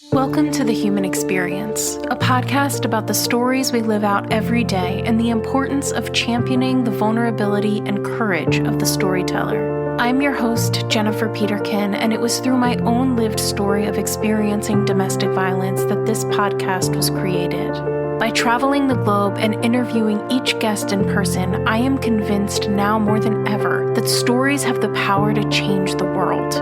Welcome to The Human Experience, a podcast about the stories we live out every day and the importance of championing the vulnerability and courage of the storyteller. I'm your host, Jennifer Peterkin, and it was through my own lived story of experiencing domestic violence that this podcast was created. By traveling the globe and interviewing each guest in person, I am convinced now more than ever that stories have the power to change the world.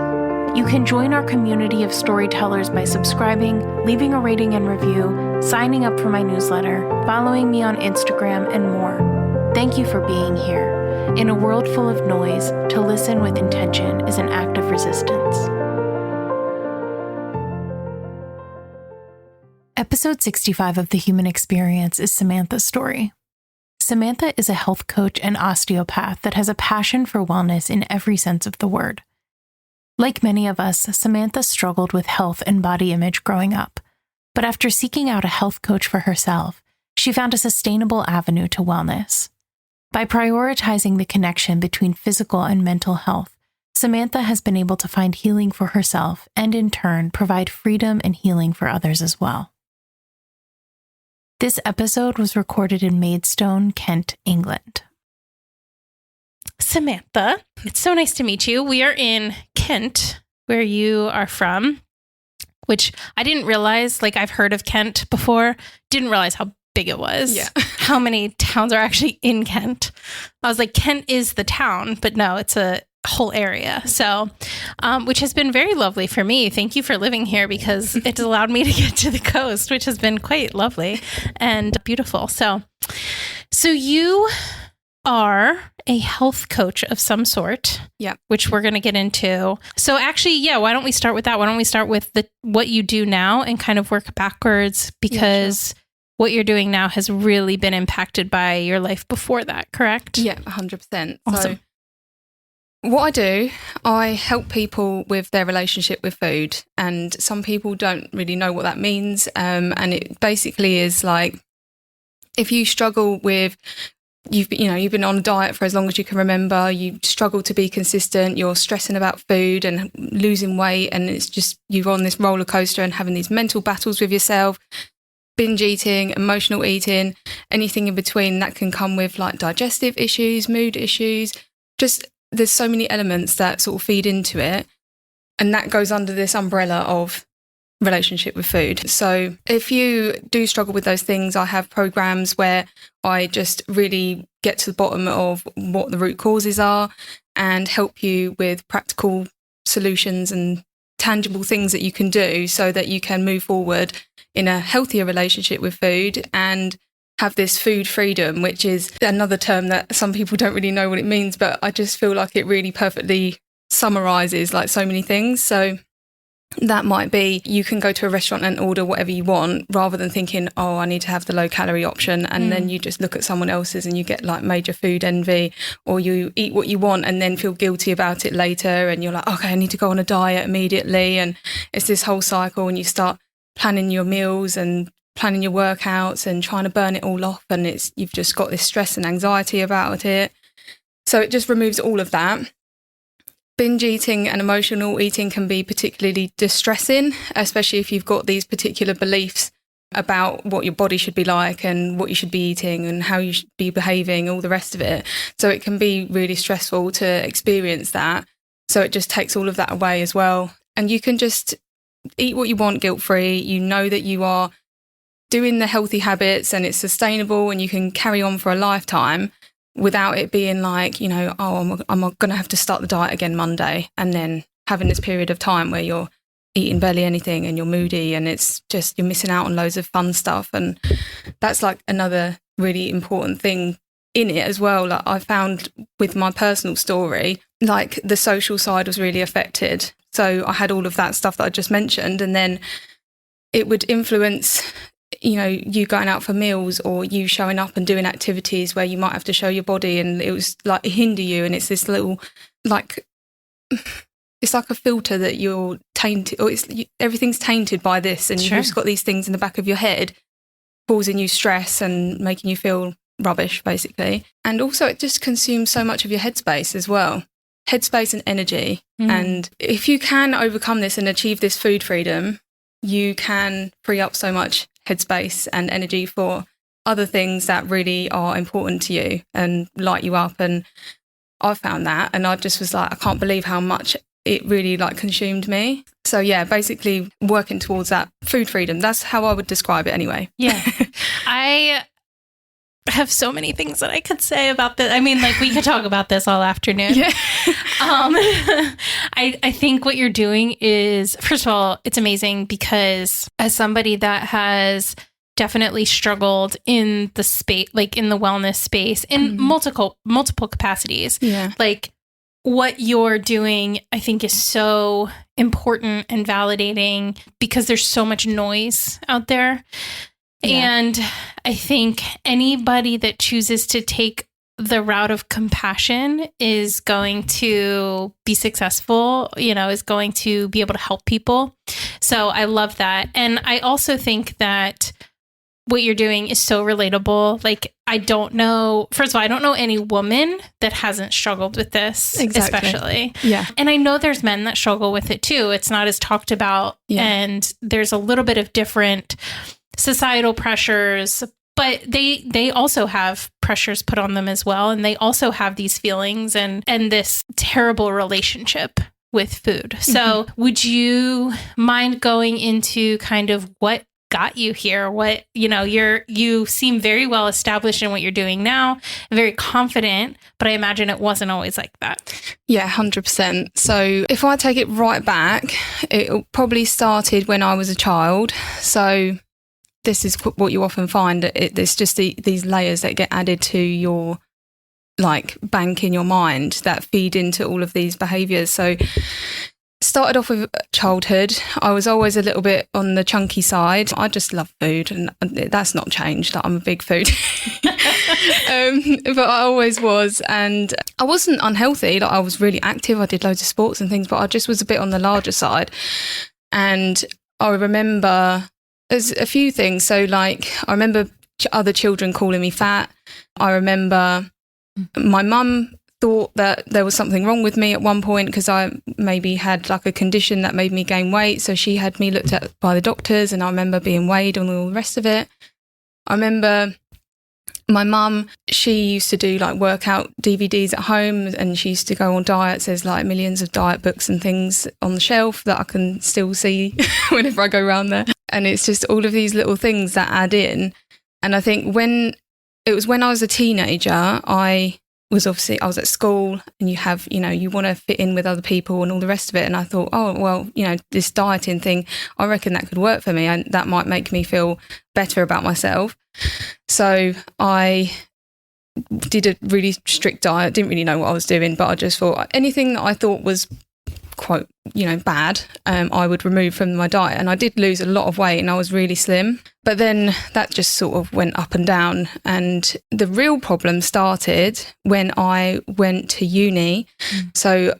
You can join our community of storytellers by subscribing, leaving a rating and review, signing up for my newsletter, following me on Instagram, and more. Thank you for being here. In a world full of noise, to listen with intention is an act of resistance. Episode 65 of The Human Experience is Samantha's story. Samantha is a health coach and osteopath that has a passion for wellness in every sense of the word. Like many of us, Samantha struggled with health and body image growing up. But after seeking out a health coach for herself, she found a sustainable avenue to wellness. By prioritizing the connection between physical and mental health, Samantha has been able to find healing for herself and, in turn, provide freedom and healing for others as well. This episode was recorded in Maidstone, Kent, England. Samantha, it's so nice to meet you. We are in Kent, where you are from, which I didn't realize, I've heard of Kent before, didn't realize how big it was. Yeah. How many towns are actually in Kent. I was like, Kent is the town, but no, it's a whole area. So, which has been very lovely for me. Thank you for living here because it's allowed me to get to the coast, which has been quite lovely and beautiful. So you are a health coach of some sort, yeah, which we're going to get into. So actually, why don't we start with that? Why don't we start with what you do now and kind of work backwards, because what you're doing now has really been impacted by your life before that, correct? Yeah, 100%. Awesome. So what I do, I help people with their relationship with food, and some people don't really know what that means. And it basically is like, if you struggle with you've been on a diet for as long as you can remember, you struggle to be consistent, you're stressing about food and losing weight, and it's just you're on this roller coaster and having these mental battles with yourself, binge eating, emotional eating, anything in between that can come with like digestive issues, mood issues. Just there's so many elements that sort of feed into it, and that goes under this umbrella of relationship with food. So if you do struggle with those things, I have programs where I just really get to the bottom of what the root causes are and help you with practical solutions and tangible things that you can do so that you can move forward in a healthier relationship with food and have this food freedom, which is another term that some people don't really know what it means, but I just feel like it really perfectly summarizes like so many things. So that might be you can go to a restaurant and order whatever you want rather than thinking, oh, I need to have the low calorie option. And then you just look at someone else's and you get like major food envy, or you eat what you want and then feel guilty about it later. And you're like, okay, I need to go on a diet immediately. And it's this whole cycle, and you start planning your meals and planning your workouts and trying to burn it all off. And you've just got this stress and anxiety about it. So it just removes all of that. Binge eating and emotional eating can be particularly distressing, especially if you've got these particular beliefs about what your body should be like and what you should be eating and how you should be behaving, all the rest of it. So it can be really stressful to experience that. So it just takes all of that away as well. And you can just eat what you want guilt-free. You know that you are doing the healthy habits and it's sustainable and you can carry on for a lifetime without it being like, oh, I'm going to have to start the diet again Monday, and then having this period of time where you're eating barely anything and you're moody and it's just you're missing out on loads of fun stuff. And that's like another really important thing in it as well. Like I found with my personal story, like the social side was really affected. So I had all of that stuff that I just mentioned, and then it would influence you going out for meals or you showing up and doing activities where you might have to show your body, and it was like hinder you. And it's this little, it's like a filter that you're tainted, or everything's tainted by this. And Sure. You've just got these things in the back of your head causing you stress and making you feel rubbish, basically. And also it just consumes so much of your headspace as well. Headspace and energy. And if you can overcome this and achieve this food freedom, you can free up so much headspace and energy for other things that really are important to you and light you up. And I found that, and I just was like, I can't believe how much it really like consumed me. So yeah, basically working towards that food freedom. That's how I would describe it anyway. Yeah. I have so many things that I could say about this. I mean, like we could talk about this all afternoon. Yeah. I think what you're doing is, first of all, it's amazing because as somebody that has definitely struggled in the space, like in the wellness space, in multiple capacities, like what you're doing, I think is so important and validating because there's so much noise out there. Yeah. And I think anybody that chooses to take the route of compassion is going to be successful, is going to be able to help people. So I love that. And I also think that what you're doing is so relatable. Like, I don't know any woman that hasn't struggled with this, especially. Yeah. And I know there's men that struggle with it too. It's not as talked about. Yeah. And there's a little bit of different societal pressures, but they also have pressures put on them as well. And they also have these feelings and this terrible relationship with food. So would you mind going into kind of what got you here? What, you seem very well established in what you're doing now, very confident, but I imagine it wasn't always like that. Yeah, 100%. So if I take it right back, it probably started when I was a child. So this is what you often find. It's just these layers that get added to your like bank in your mind that feed into all of these behaviours. So started off with childhood. I was always a little bit on the chunky side. I just love food, and that's not changed. I'm a big food. But I always was. And I wasn't unhealthy. Like, I was really active. I did loads of sports and things, but I just was a bit on the larger side. And I remember there's a few things. So like, I remember other children calling me fat. I remember my mum thought that there was something wrong with me at one point because I maybe had like a condition that made me gain weight. So she had me looked at by the doctors, and I remember being weighed and all the rest of it. I remember my mum, she used to do like workout DVDs at home, and she used to go on diets. There's like millions of diet books and things on the shelf that I can still see whenever I go around there. And it's just all of these little things that add in. And I think when I was a teenager, I was at school, and you want to fit in with other people and all the rest of it. And I thought, oh, well, this dieting thing, I reckon that could work for me, and that might make me feel better about myself. So I did a really strict diet, didn't really know what I was doing, but I just thought anything that I thought was quite, bad, I would remove from my diet. And I did lose a lot of weight, and I was really slim. But then that just sort of went up and down. And the real problem started when I went to uni. So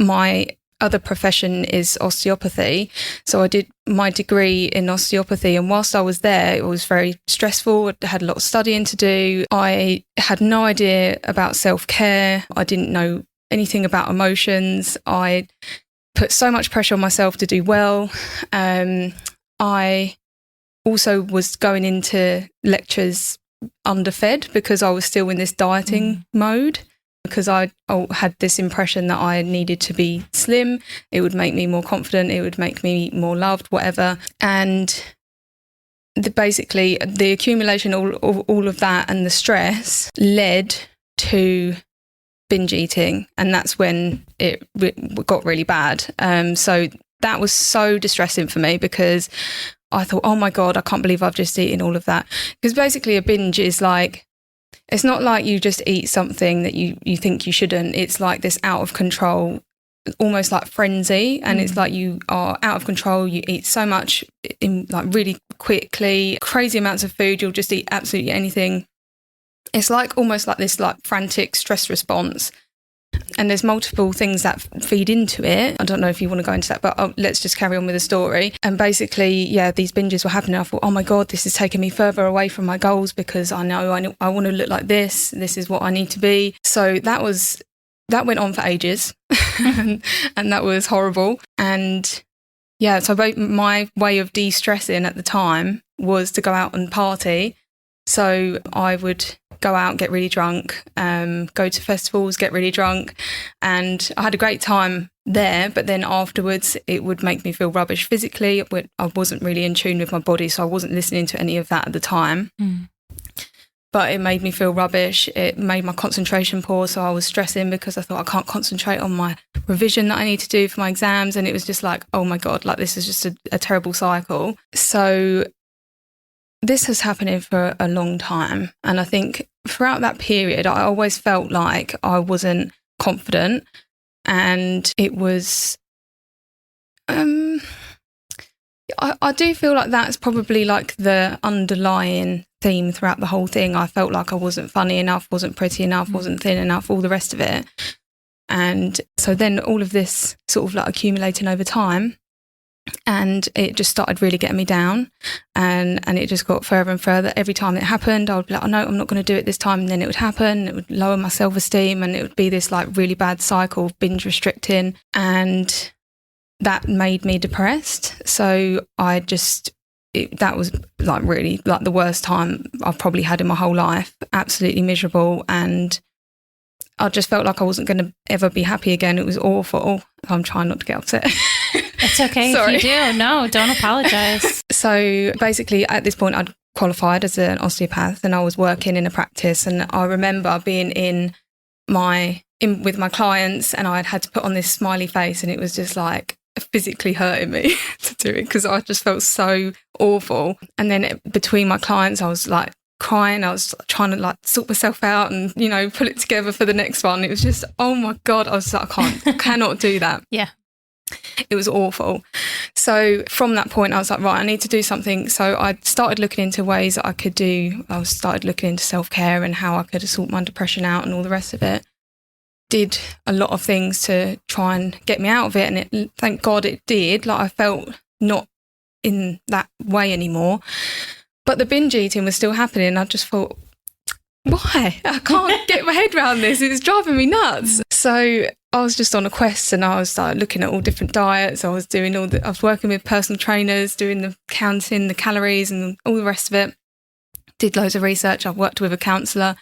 my other profession is osteopathy. So I did my degree in osteopathy. And whilst I was there, it was very stressful. I had a lot of studying to do. I had no idea about self-care. I didn't know anything about emotions. I put so much pressure on myself to do well. I also was going into lectures underfed because I was still in this dieting mode, because I had this impression that I needed to be slim. It would make me more confident. It would make me more loved, whatever. And basically the accumulation of all of that and the stress led to binge eating. And that's when it got really bad. So that was so distressing for me, because I thought, oh my God, I can't believe I've just eaten all of that. Because basically a binge is like, it's not like you just eat something that you think you shouldn't. It's like this out of control, almost like frenzy. And it's like you are out of control. You eat so much in like really quickly, crazy amounts of food. You'll just eat absolutely anything. It's like almost like this like frantic stress response. And there's multiple things that feed into it. I don't know if you want to go into that, but let's just carry on with the story. And basically, yeah, these binges were happening. I thought, oh my God, this is taking me further away from my goals, because I know I want to look like this. This is what I need to be. So that went on for ages and that was horrible. And Yeah, so my way of de-stressing at the time was to go out and party. So I would go out, get really drunk, go to festivals, get really drunk. And I had a great time there, but then afterwards it would make me feel rubbish physically. I wasn't really in tune with my body, so I wasn't listening to any of that at the time. But it made me feel rubbish. It made my concentration poor, so I was stressing because I thought I can't concentrate on my revision that I need to do for my exams. And it was just like, oh my God, like this is just a terrible cycle. So this has happened for a long time. And I think throughout that period, I always felt like I wasn't confident. And it was, I do feel like that's probably like the underlying theme throughout the whole thing. I felt like I wasn't funny enough, wasn't pretty enough, wasn't thin enough, all the rest of it. And so then all of this sort of like accumulating over time, and it just started really getting me down, and it just got further and further. Every time it happened, I would be like, oh no, I'm not going to do it this time. And then it would happen, it would lower my self-esteem, and it would be this like really bad cycle of binge restricting, and that made me depressed. So I just, that was like really like the worst time I've probably had in my whole life. Absolutely miserable, and I just felt like I wasn't going to ever be happy again. It was awful. I'm trying not to get upset. It's okay if you do. No, don't apologize. So basically at this point I'd qualified as an osteopath, and I was working in a practice, and I remember being with my clients, and I'd had to put on this smiley face, and it was just like physically hurting me to do it because I just felt so awful. And then between my clients I was like crying. I was trying to like sort myself out and, you know, pull it together for the next one. It was just, oh my God, I was like, I cannot do that. Yeah. It was awful. So from that point, I was like, right, I need to do something. So I started looking into ways that I could do. I started looking into self-care and how I could sort my depression out and all the rest of it. Did a lot of things to try and get me out of it. And thank God it did. Like I felt not in that way anymore. But the binge eating was still happening. I just thought, why? I can't get my head around this. It's driving me nuts. So I was just on a quest, and I was like looking at all different diets. I was working with personal trainers, doing the counting the calories and all the rest of it. Did loads of research. I worked with a counsellor,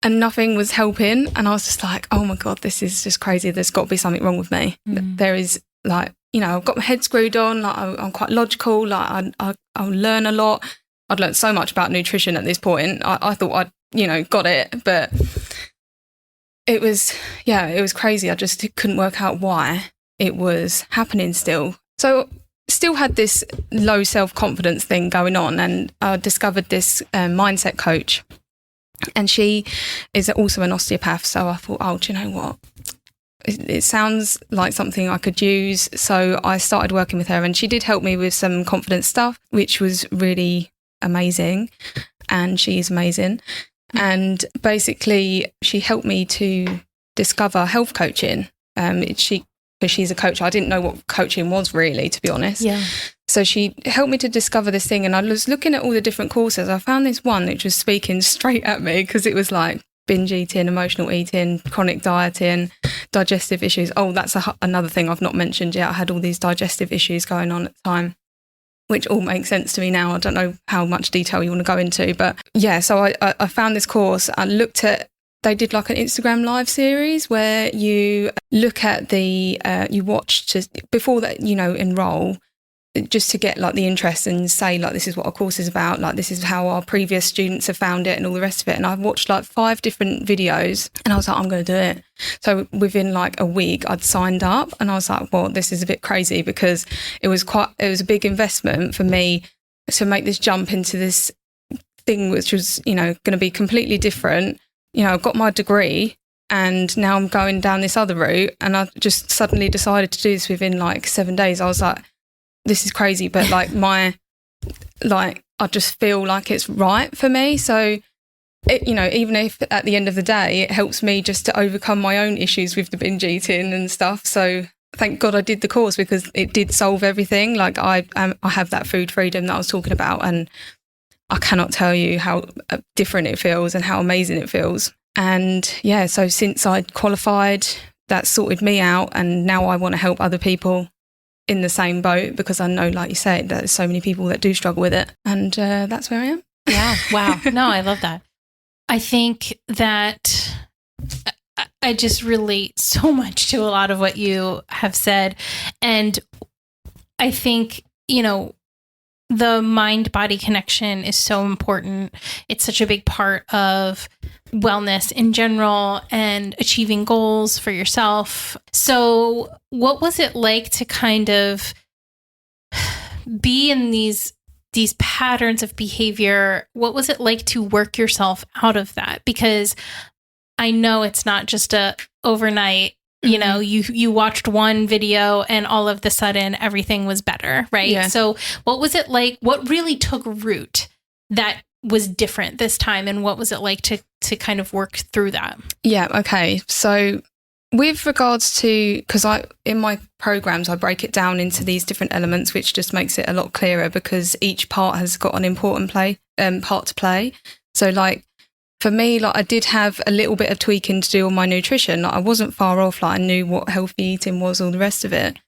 and nothing was helping. And I was just like, oh my God, this is just crazy. There's got to be something wrong with me. There is like, you know, I've got my head screwed on. Like I'm quite logical. Like I'll learn a lot. I'd learned so much about nutrition at this point. I thought I'd, you know, got it, but it was crazy. I just couldn't work out why it was happening still. So still had this low self-confidence thing going on, and I discovered this mindset coach, and she is also an osteopath. So I thought, oh, do you know what? It sounds like something I could use. So I started working with her, and she did help me with some confidence stuff, which was really amazing. And she's amazing. And basically she helped me to discover health coaching. Because she's a coach. I didn't know what coaching was really, to be honest. Yeah. So she helped me to discover this thing, and I was looking at all the different courses. I found this one which was speaking straight at me, because it was like binge eating, emotional eating, chronic dieting, digestive issues. Oh, that's another thing I've not mentioned yet. I had all these digestive issues going on at the time, which all makes sense to me now. I don't know how much detail you want to go into, but yeah, so I found this course. I looked at, they did like an Instagram live series where you look at you watch before that, you know, enroll, just to get like the interest and say like, this is what our course is about, like this is how our previous students have found it and all the rest of it. And I've watched like 5 different videos, and I was like, I'm going to do it. So within like a week I'd signed up, and I was like, well, this is a bit crazy, because it was a big investment for me to make this jump into this thing, which was, you know, going to be completely different. You know, I've got my degree, and now I'm going down this other route, and I just suddenly decided to do this within like 7 days. I was like, this is crazy, but like I just feel like it's right for me. So, you know, even if at the end of the day, it helps me just to overcome my own issues with the binge eating and stuff. So thank God I did the course, because it did solve everything. Like I have that food freedom that I was talking about, and I cannot tell you how different it feels and how amazing it feels. And yeah, so since I qualified, that sorted me out, and now I want to help other people in the same boat, because I know, like you said, there's so many people that do struggle with it. And that's where I am. Yeah. Wow. No, I love that. I think that I just relate so much to a lot of what you have said. And I think, you know, the mind-body connection is so important. It's such a big part of wellness in general and achieving goals for yourself. So what was it like to kind of be in these patterns of behavior? What was it like to work yourself out of that? Because I know it's not just a overnight, you know, you watched one video and all of the sudden everything was better, right? Yeah. So what was it like? What really took root that was different this time? And what was it like to kind of work through that? Yeah. Okay. So with regards to, because in my programs, I break it down into these different elements, which just makes it a lot clearer, because each part has got an important part to play. So like, for me, like I did have a little bit of tweaking to do on my nutrition. Like I wasn't far off, like I knew what healthy eating was, all the rest of it.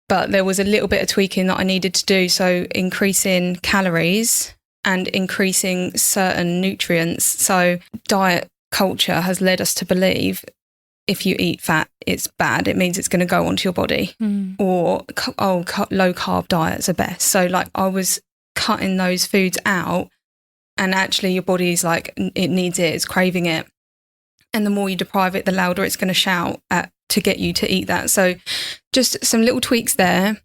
But there was a little bit of tweaking that I needed to do. So increasing calories and increasing certain nutrients. So diet culture has led us to believe if you eat fat, it's bad. It means it's going to go onto your body. Or low carb diets are best. So like I was cutting those foods out. And actually your body's like, it needs it, it's craving it. And the more you deprive it, the louder it's going to shout to get you to eat that. So just some little tweaks there.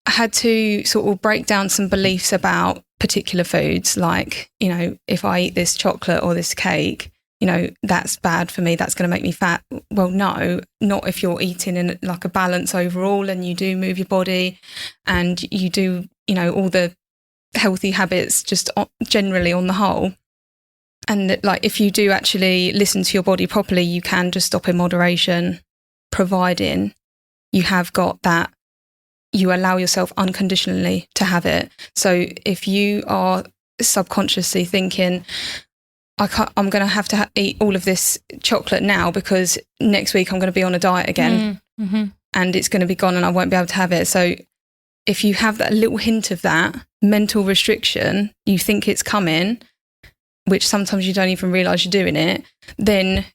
I had to sort of break down some beliefs about particular foods. Like, you know, if I eat this chocolate or this cake, you know, that's bad for me. That's going to make me fat. Well, no, not if you're eating in like a balance overall and you do move your body and you do, you know, all the healthy habits just generally on the whole. And like if you do actually listen to your body properly, you can just stop in moderation, providing you have got that, you allow yourself unconditionally to have it. So if you are subconsciously thinking, I'm going to have to eat all of this chocolate now because next week I'm going to be on a diet again, and it's going to be gone and I won't be able to have it. So if you have that little hint of that mental restriction, you think it's coming, which sometimes you don't even realize you're doing it, then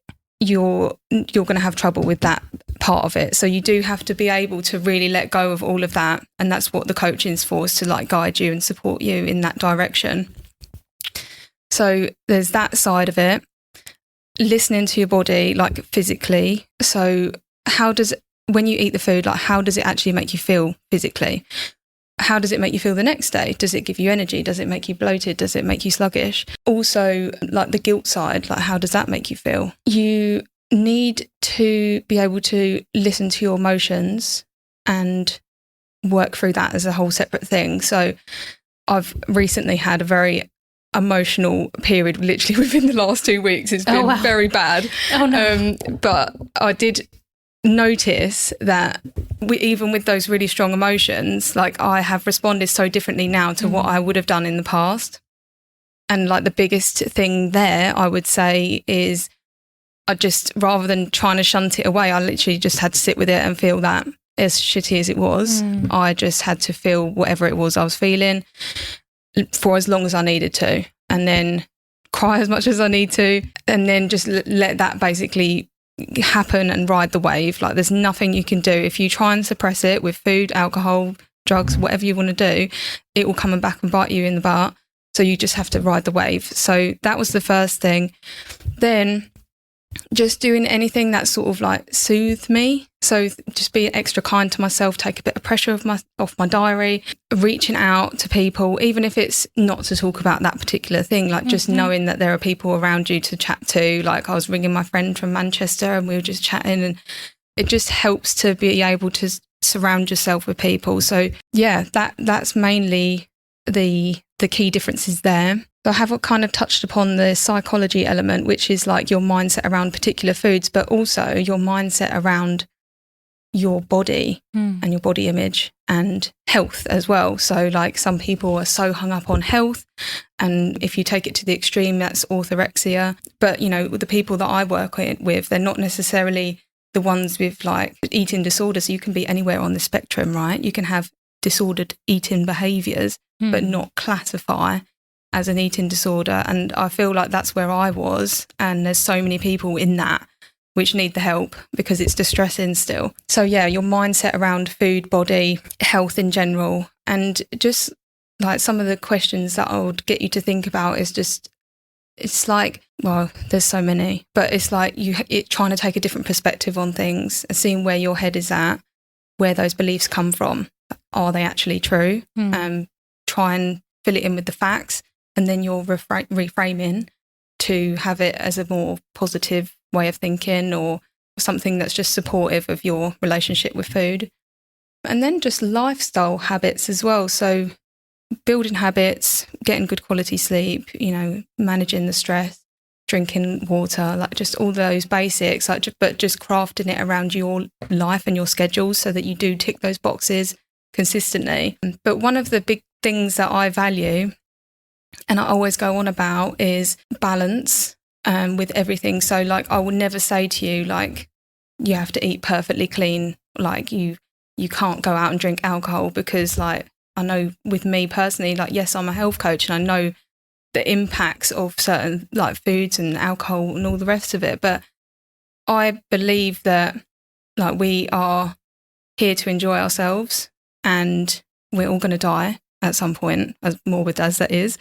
you're going to have trouble with that part of it. So you do have to be able to really let go of all of that. And that's what the coaching's for, is to like guide you and support you in that direction. So there's that side of it. Listening to your body, like physically. So when you eat the food, like how does it actually make you feel physically? How does it make you feel the next day? Does it give you energy? Does it make you bloated? Does it make you sluggish? Also, like the guilt side, like how does that make you feel? You need to be able to listen to your emotions and work through that as a whole separate thing. So I've recently had a very emotional period, literally within the last 2 weeks. It's been very bad. Oh no. But I did notice that even with those really strong emotions, like I have responded so differently now to what I would have done in the past. And like the biggest thing there, I would say, is I just, rather than trying to shunt it away, I literally just had to sit with it and feel that, as shitty as it was, I just had to feel whatever it was I was feeling for as long as I needed to, and then cry as much as I need to, and then just let that basically happen and ride the wave. Like there's nothing you can do. If you try and suppress it with food, alcohol, drugs, whatever you want to do, it will come back and bite you in the butt. So you just have to ride the wave. So that was the first thing. Then just doing anything that sort of like soothed me. So just being extra kind to myself, take a bit of pressure off my diary, reaching out to people, even if it's not to talk about that particular thing, like just knowing that there are people around you to chat to. Like I was ringing my friend from Manchester and we were just chatting, and it just helps to be able to surround yourself with people. So yeah, that's mainly the key differences there. So I have kind of touched upon the psychology element, which is like your mindset around particular foods, but also your mindset around your body and your body image and health as well. So like some people are so hung up on health, and if you take it to the extreme, that's orthorexia. But you know, the people that I work with, they're not necessarily the ones with like eating disorders, you can be anywhere on the spectrum, right? You can have disordered eating behaviours, but not classify as an eating disorder. And I feel like that's where I was. And there's so many people in that which need the help because it's distressing still. So yeah, your mindset around food, body, health in general, and just like some of the questions that I would get you to think about is just, it's like, well, there's so many, but it's like trying to take a different perspective on things and seeing where your head is at, where those beliefs come from. Are they actually true? Try and fill it in with the facts, and then you're reframing to have it as a more positive way of thinking or something that's just supportive of your relationship with food. And then just lifestyle habits as well. So building habits, getting good quality sleep, managing the stress, drinking water, like just all those basics, but just crafting it around your life and your schedule so that you do tick those boxes consistently. But one of the big things that I value and I always go on about is balance with everything. So like I will never say to you like you have to eat perfectly clean, like you can't go out and drink alcohol, because like I know with me personally, like yes, I'm a health coach and I know the impacts of certain like foods and alcohol and all the rest of it, but I believe that like we are here to enjoy ourselves and we're all going to die at some point, as morbid as that is.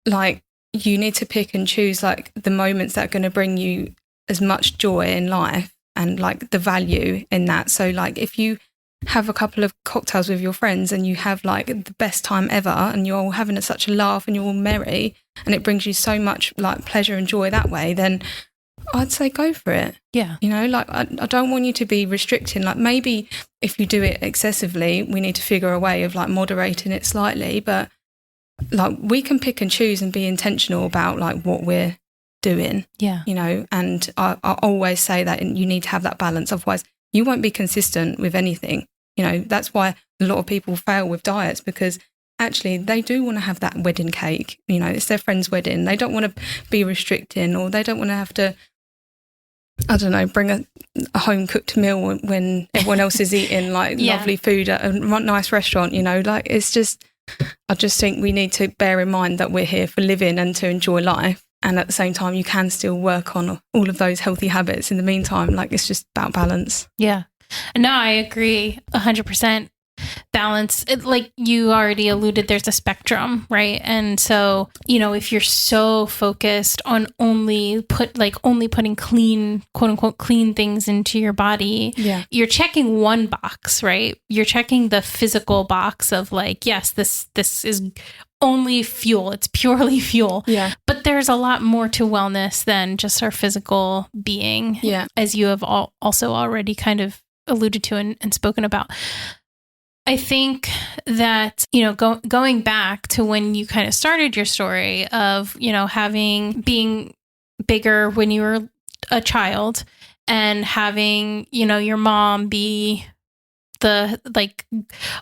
Like you need to pick and choose like the moments that are going to bring you as much joy in life and like the value in that. So like if you have a couple of cocktails with your friends and you have like the best time ever and you're all having such a laugh and you're all merry and it brings you so much like pleasure and joy that way, then I'd say go for it. Yeah. Like I don't want you to be restricting. Like maybe if you do it excessively, we need to figure a way of like moderating it slightly, but like we can pick and choose and be intentional about like what we're doing. Yeah. And I always say that you need to have that balance. Otherwise you won't be consistent with anything. That's why a lot of people fail with diets, because actually they do want to have that wedding cake. It's their friend's wedding. They don't want to be restricting, or they don't want to have to, I don't know, bring a home cooked meal when everyone else is eating like lovely food at a nice restaurant. Like it's just, I just think we need to bear in mind that we're here for living and to enjoy life. And at the same time, you can still work on all of those healthy habits in the meantime. Like it's just about balance. Yeah. No, I agree 100%. Balance, like you already alluded, there's a spectrum, right? And so, if you're so focused on only putting clean, quote unquote, clean things into your body, you're checking one box, right? You're checking the physical box of like, yes, this is only fuel. It's purely fuel. Yeah. But there's a lot more to wellness than just our physical being, as you have also already kind of alluded to and spoken about. I think that, going back to when you kind of started your story of, being bigger when you were a child and having, your mom be the like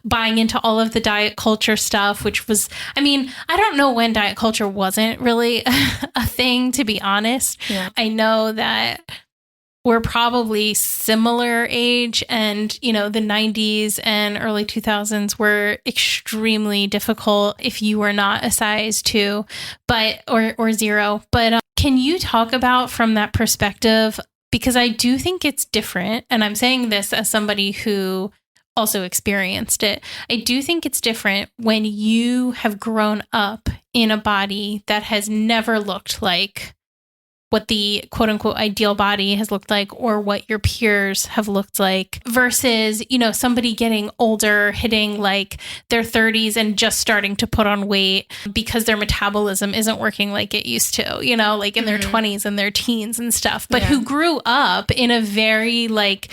buying into all of the diet culture stuff, which was, I don't know when diet culture wasn't really a thing, to be honest. Yeah. I know that we're probably similar age, and the 90s and early 2000s were extremely difficult if you were not a size 2 or 0. But can you talk about from that perspective, because I do think it's different, and I'm saying this as somebody who also experienced it. I do think it's different when you have grown up in a body that has never looked like what the quote unquote ideal body has looked like, or what your peers have looked like, versus, somebody getting older, hitting like their 30s and just starting to put on weight because their metabolism isn't working like it used to, like in their 20s and their teens and stuff, but who grew up in a very like,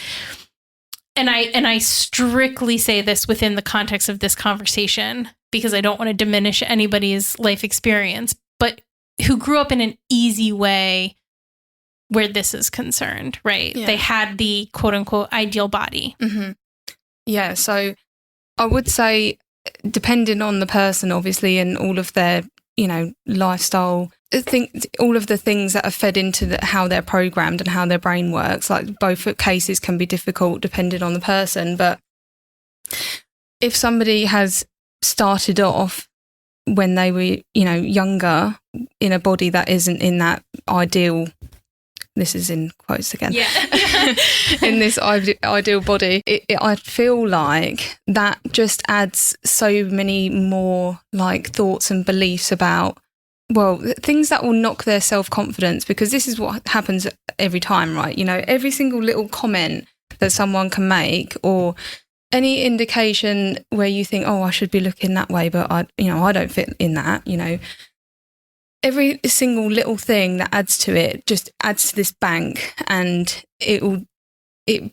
and I strictly say this within the context of this conversation because I don't want to diminish anybody's life experience, but who grew up in an easy way where this is concerned, right? Yeah. They had the quote unquote ideal body. Mm-hmm. Yeah. So I would say, depending on the person, obviously, and all of their lifestyle. I think all of the things that are fed into how they're programmed and how their brain works, like both cases can be difficult depending on the person. But if somebody has started off when they were, younger in a body that isn't in that ideal, this is in quotes again, in this ideal body, I feel like that just adds so many more like thoughts and beliefs about, well, things that will knock their self-confidence, because this is what happens every time, right? Every single little comment that someone can make, or any indication where you think, oh, I should be looking that way, but I don't fit in that, every single little thing that adds to it just adds to this bank, and it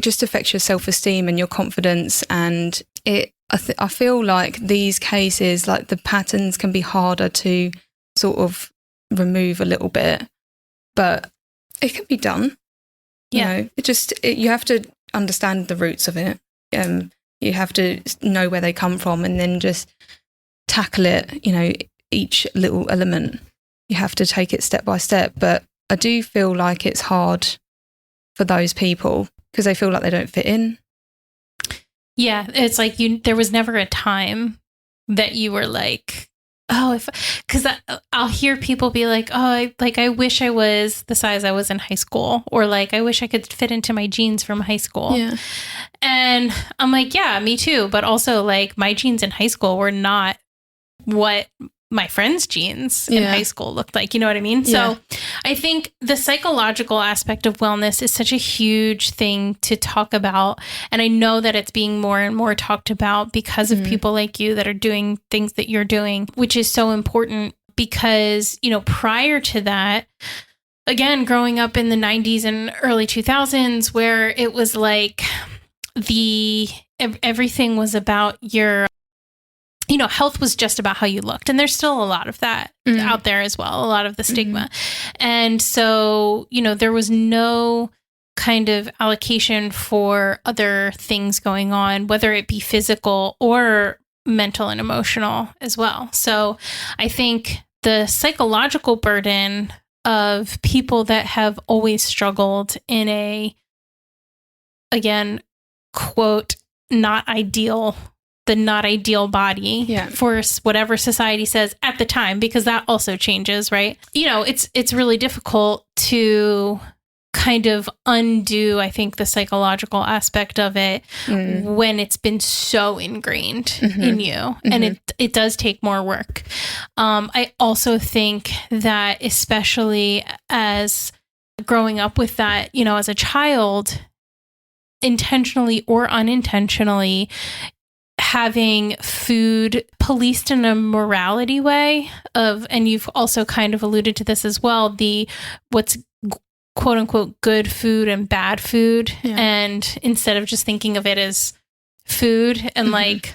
just affects your self-esteem and your confidence. And I feel like these cases, like the patterns can be harder to sort of remove a little bit, but it can be done. You have to understand the roots of it. You have to know where they come from, and then just tackle it, each little element. You have to take it step by step. But I do feel like it's hard for those people because they feel like they don't fit in. Yeah, it's like there was never a time that you were like, oh, because I'll hear people be like, oh, I wish I was the size I was in high school, or like, I wish I could fit into my jeans from high school. Yeah. And I'm like, yeah, me too. But also like my jeans in high school were not what my friends' jeans in high school looked like. You know what I mean? Yeah. So I think the psychological aspect of wellness is such a huge thing to talk about. And I know that it's being more and more talked about because of people like you that are doing things that you're doing, which is so important because, prior to that, again, growing up in the 90s and early 2000s, where it was like everything was about your, health was just about how you looked. And there's still a lot of that out there as well, a lot of the stigma. And so, there was no kind of allocation for other things going on, whether it be physical or mental and emotional as well. So I think the psychological burden of people that have always struggled in a, again, quote, the not ideal body for whatever society says at the time, because that also changes, right? It's really difficult to kind of undo, I think, the psychological aspect of it when it's been so ingrained in you. And it does take more work. I also think that, especially as growing up with that, as a child, intentionally or unintentionally, having food policed in a morality way and you've also kind of alluded to this as well, what's quote unquote good food and bad food. And instead of just thinking of it as food and like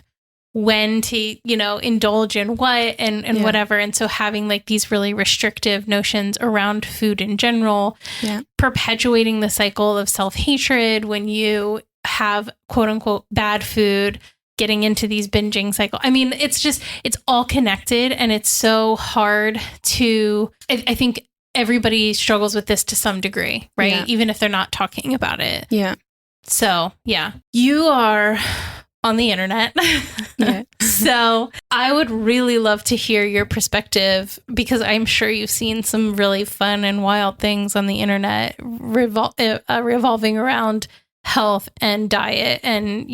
when to, indulge in what and whatever. And so having like these really restrictive notions around food in general, perpetuating the cycle of self-hatred when you have quote unquote bad food, getting into these binging cycle. I mean, it's all connected, and it's so hard to, I think everybody struggles with this to some degree, right? Yeah. Even if they're not talking about it. Yeah. So, yeah, you are on the internet. Yeah. So I would really love to hear your perspective, because I'm sure you've seen some really fun and wild things on the internet revolving around health and diet and,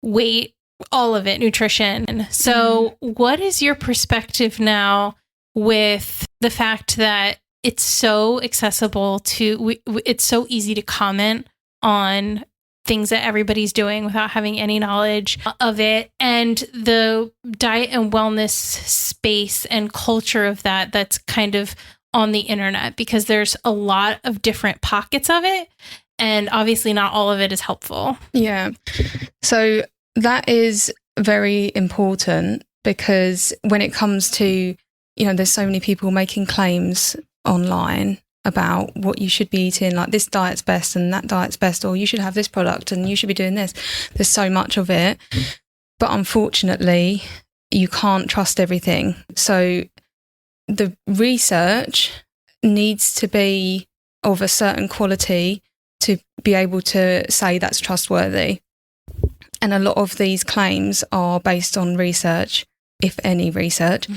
weight, all of it, nutrition. So what is your perspective now with the fact that it's so accessible it's so easy to comment on things that everybody's doing without having any knowledge of it, and the diet and wellness space and culture of that's kind of on the internet, because there's a lot of different pockets of it, and obviously not all of it is helpful. Yeah. So that is very important, because when it comes to, there's so many people making claims online about what you should be eating, like this diet's best and that diet's best, or you should have this product and you should be doing this. There's so much of it. But unfortunately, you can't trust everything. So the research needs to be of a certain quality to be able to say that's trustworthy. And a lot of these claims are based on research, if any research,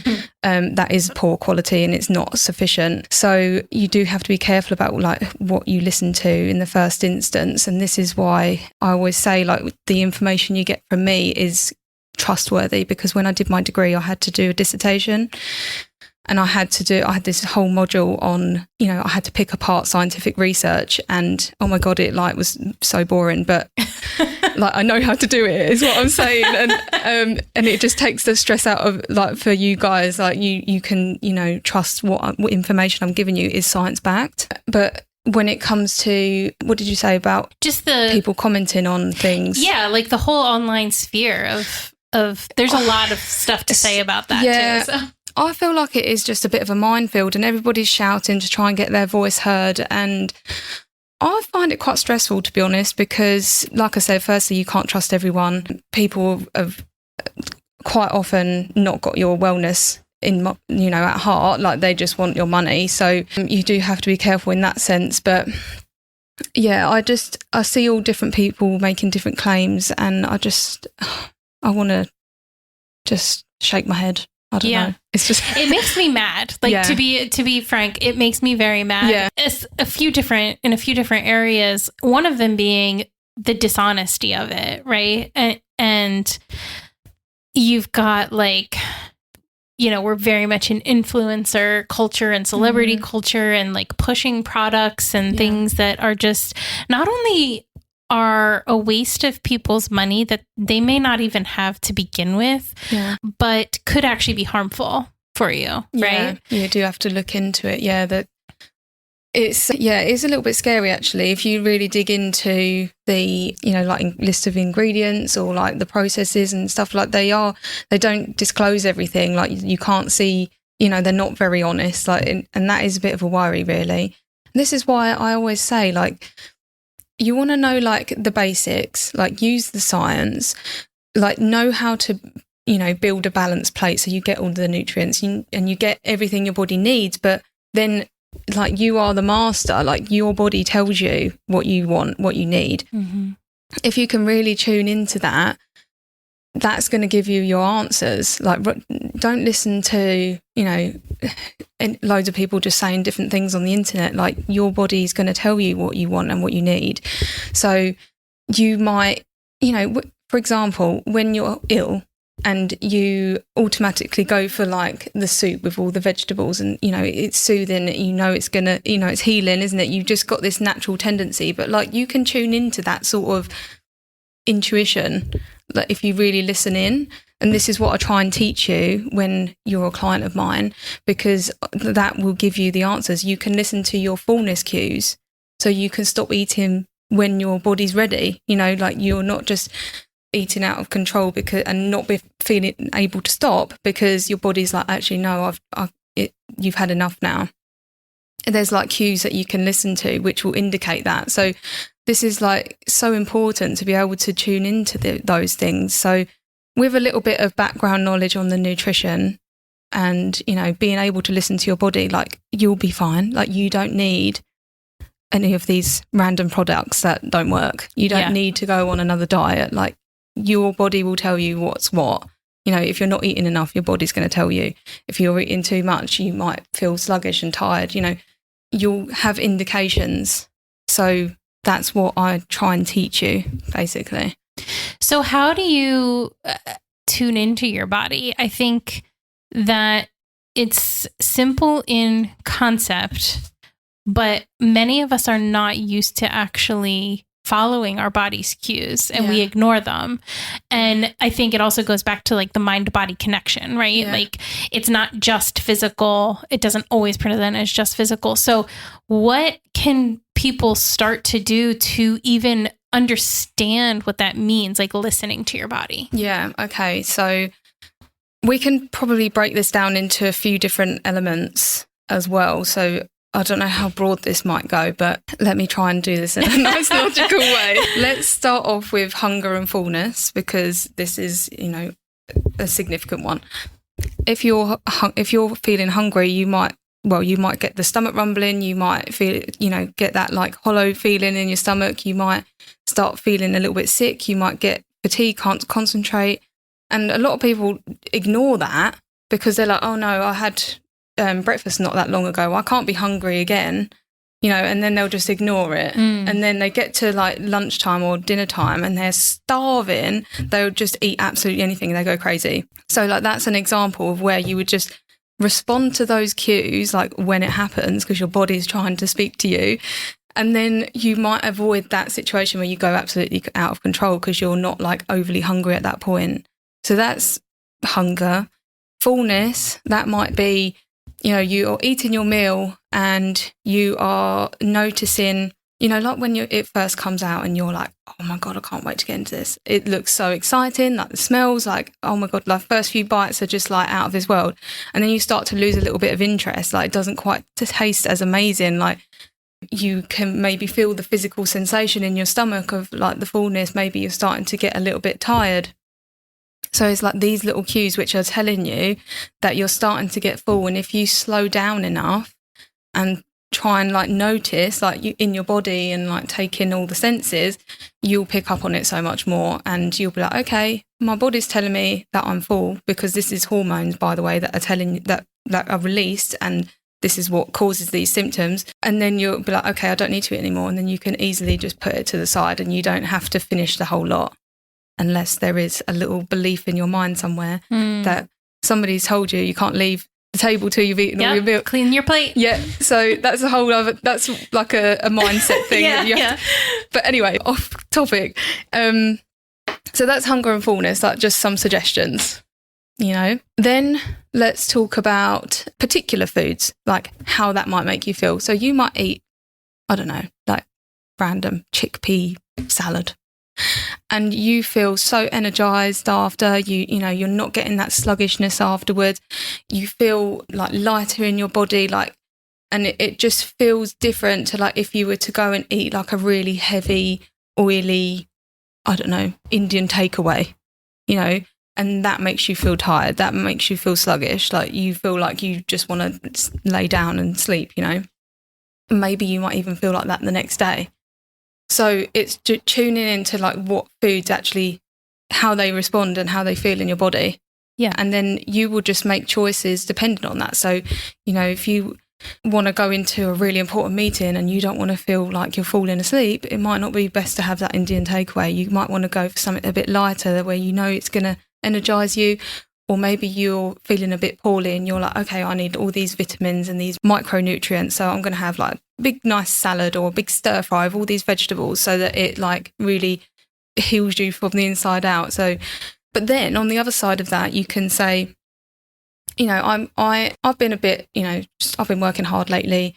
that is poor quality and it's not sufficient. So you do have to be careful about like what you listen to in the first instance. And this is why I always say like the information you get from me is trustworthy, because when I did my degree, I had to do a dissertation. And I had this whole module on, I had to pick apart scientific research, and oh my God, it like was so boring, but like I know how to do it is what I'm saying. And it just takes the stress out of like for you guys, like you can, trust what information I'm giving you is science backed. But when it comes to, what did you say about just the people commenting on things? Yeah, like the whole online sphere of there's a lot of stuff to say about that too. So. I feel like it is just a bit of a minefield and everybody's shouting to try and get their voice heard. And I find it quite stressful, to be honest, because like I said, firstly, you can't trust everyone. People have quite often not got your wellness at heart, like they just want your money. So you do have to be careful in that sense. But yeah, I see all different people making different claims, and I want to just shake my head. I don't know. It's just it makes me mad. Like to be frank, it makes me very mad. Yeah. It's in a few different areas. One of them being the dishonesty of it, right? And you've got like, we're very much an influencer culture and celebrity culture, and like pushing products and things that are just not only are a waste of people's money that they may not even have to begin with, but could actually be harmful for you, right? You do have to look into it. It's a little bit scary actually if you really dig into the like list of ingredients or like the processes and stuff. Like they don't disclose everything. Like you can't see, they're not very honest. Like and that is a bit of a worry, really. And this is why I always say like, you want to know like the basics, like use the science, like know how to, build a balanced plate so you get all the nutrients and you get everything your body needs. But then like you are the master, like your body tells you what you want, what you need. Mm-hmm. If you can really tune into that, that's going to give you your answers. Like don't listen to, loads of people just saying different things on the internet. Like your body's going to tell you what you want and what you need. So you might, for example, when you're ill and you automatically go for like the soup with all the vegetables and, it's soothing, it's going to, it's healing, isn't it? You've just got this natural tendency, but like you can tune into that sort of intuition, like if you really listen in. And this is what I try and teach you when you're a client of mine, because that will give you the answers. You can listen to your fullness cues, so you can stop eating when your body's ready. Like you're not just eating out of control and not feeling able to stop because your body's like, actually, no, you've had enough now. And there's like cues that you can listen to, which will indicate that. So this is like so important to be able to tune into those things. So with a little bit of background knowledge on the nutrition and, being able to listen to your body, like you'll be fine. Like you don't need any of these random products that don't work. You don't need to go on another diet. Like your body will tell you what's what. If you're not eating enough, your body's going to tell you. If you're eating too much, you might feel sluggish and tired. You'll have indications. So that's what I try and teach you, basically. So how do you tune into your body? I think that it's simple in concept, but many of us are not used to actually following our body's cues and we ignore them. And I think it also goes back to like the mind-body connection, right? Yeah. Like it's not just physical. It doesn't always present as just physical. So what can people start to do to even understand what that means, like listening to your body? Yeah. Okay. So we can probably break this down into a few different elements as well. So I don't know how broad this might go, but let me try and do this in a nice logical way. Let's start off with hunger and fullness, because this is, a significant one. if you're feeling hungry, you might get the stomach rumbling, you might feel, get that like hollow feeling in your stomach, you might start feeling a little bit sick, you might get fatigue, can't concentrate. And a lot of people ignore that because they're like, oh no, I had breakfast not that long ago, I can't be hungry again, and then they'll just ignore it. And then they get to like lunchtime or dinner time and they're starving, they'll just eat absolutely anything, they go crazy. So like that's an example of where you would just respond to those cues like when it happens, because your body's trying to speak to you, and then you might avoid that situation where you go absolutely out of control because you're not like overly hungry at that point. So that's hunger. Fullness, that might be, you're eating your meal and you are noticing, like when it first comes out and you're like, oh my God, I can't wait to get into this. It looks so exciting. Like the smells, like, oh my God, like first few bites are just like out of this world. And then you start to lose a little bit of interest. Like it doesn't quite taste as amazing. Like you can maybe feel the physical sensation in your stomach of like the fullness. Maybe you're starting to get a little bit tired. So it's like these little cues which are telling you that you're starting to get full. And if you slow down enough and try and like notice like you in your body and like take in all the senses, you'll pick up on it so much more, and you'll be like, okay, my body's telling me that I'm full, because this is hormones, by the way, that are telling you that are released, and this is what causes these symptoms. And then you'll be like, okay, I don't need to eat anymore, and then you can easily just put it to the side and you don't have to finish the whole lot, unless there is a little belief in your mind somewhere that somebody's told you can't leave the table till you've eaten all your meal. Clean your plate. Yeah, so that's a whole other, that's like a mindset thing. But anyway, off topic. So that's hunger and fullness, like just some suggestions, Then let's talk about particular foods, like how that might make you feel. So you might eat, I don't know, like random chickpea salad, and you feel so energized after, you're not getting that sluggishness afterwards. You feel like lighter in your body, like, and it just feels different to like if you were to go and eat like a really heavy, oily, I don't know, Indian takeaway, and that makes you feel tired. That makes you feel sluggish. Like you feel like you just want to lay down and sleep, Maybe you might even feel like that the next day. So it's tuning into like what foods actually, how they respond and how they feel in your body. Yeah. And then you will just make choices dependent on that. So, if you want to go into a really important meeting and you don't want to feel like you're falling asleep, it might not be best to have that Indian takeaway. You might want to go for something a bit lighter where it's going to energize you. Or maybe you're feeling a bit poorly and you're like, okay, I need all these vitamins and these micronutrients, so I'm going to have like a big nice salad or a big stir fry of all these vegetables so that it like really heals you from the inside out. So, but then on the other side of that, you can say, I've been a bit, I've been working hard lately.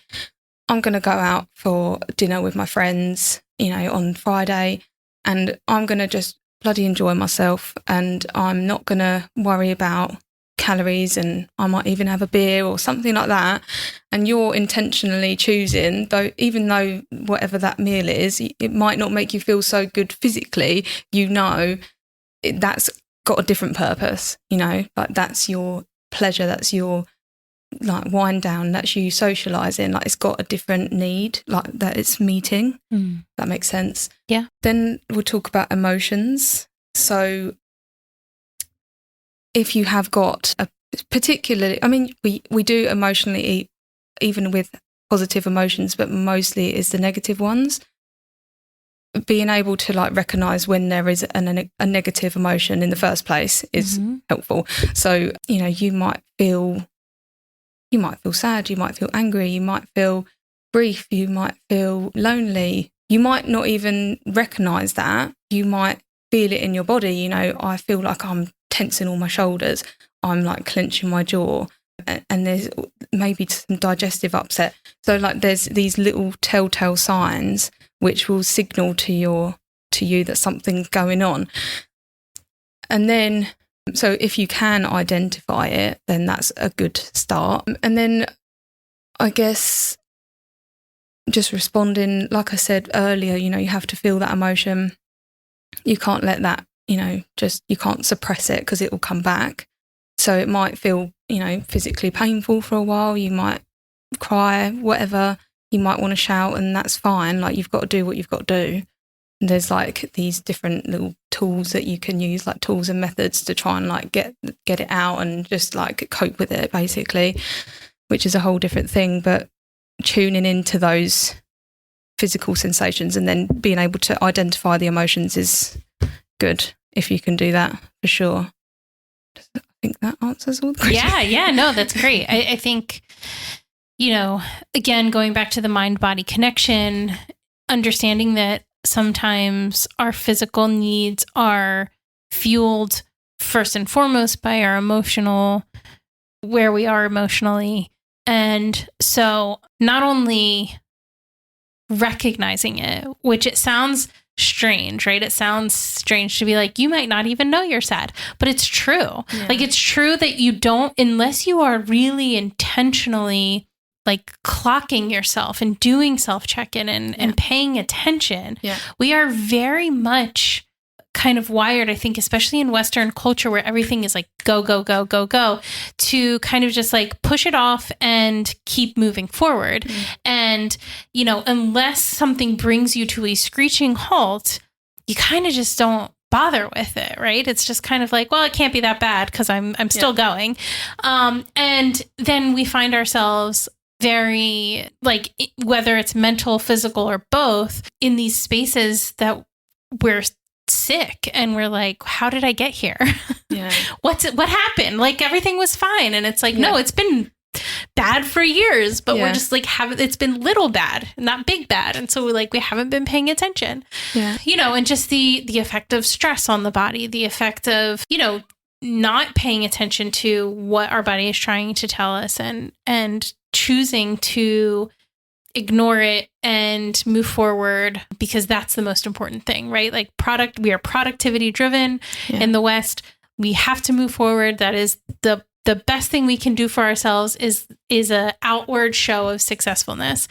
I'm going to go out for dinner with my friends, on Friday, and I'm going to just bloody enjoy myself, and I'm not going to worry about calories, and I might even have a beer or something like that. And you're intentionally choosing, even though whatever that meal is, it might not make you feel so good physically, that's got a different purpose, like that's your pleasure, that's your like wind down, that's you socializing, like it's got a different need, like that it's meeting. That makes sense. Yeah. Then we'll talk about emotions. So if you have got a particular, we do emotionally eat even with positive emotions, but mostly it is the negative ones. Being able to like recognize when there is a negative emotion in the first place is helpful. So you might feel sad, you might feel angry, you might feel grief, you might feel lonely. You might not even recognise that. You might feel it in your body. I feel like I'm tensing all my shoulders. I'm like clenching my jaw, and there's maybe some digestive upset. So like there's these little telltale signs which will signal to you that something's going on. And then, so if you can identify it, then that's a good start. And then I guess just responding, like I said earlier, you have to feel that emotion. You can't let that, you can't suppress it because it will come back. So it might feel, physically painful for a while. You might cry, whatever. You might want to shout, and that's fine. Like, you've got to do what you've got to do. And there's like these different little tools that you can use, like tools and methods to try and like get it out and just like cope with it, basically, which is a whole different thing. But tuning into those physical sensations and then being able to identify the emotions is good if you can do that, for sure. I think that answers all the questions. Yeah, no, that's great. I think, again, going back to the mind-body connection, understanding that sometimes our physical needs are fueled first and foremost by our where we are emotionally. And so not only recognizing it, which it sounds strange, right? It sounds strange to be like, you might not even know you're sad, but it's true. Yeah. Like, it's true that you don't, unless you are really intentionally like clocking yourself and doing self-check-in and paying attention. Yeah. We are very much kind of wired, I think, especially in Western culture where everything is like go, go, go, go, go, to kind of just like push it off and keep moving forward. And, unless something brings you to a screeching halt, you kind of just don't bother with it, right? It's just kind of like, well, it can't be that bad because I'm still going. And then we find ourselves very, like, whether it's mental, physical, or both, in these spaces that we're sick and we're like, how did I get here? Yeah. What happened? Like, everything was fine. And it's like, no, it's been bad for years, but we're just like, it's been little bad, not big bad. And so we haven't been paying attention, and just the effect of stress on the body, the effect of, not paying attention to what our body is trying to tell us and choosing to ignore it and move forward, because that's the most important thing, right? Like, we are productivity driven in the West. We have to move forward. That is the best thing we can do for ourselves is a outward show of successfulness.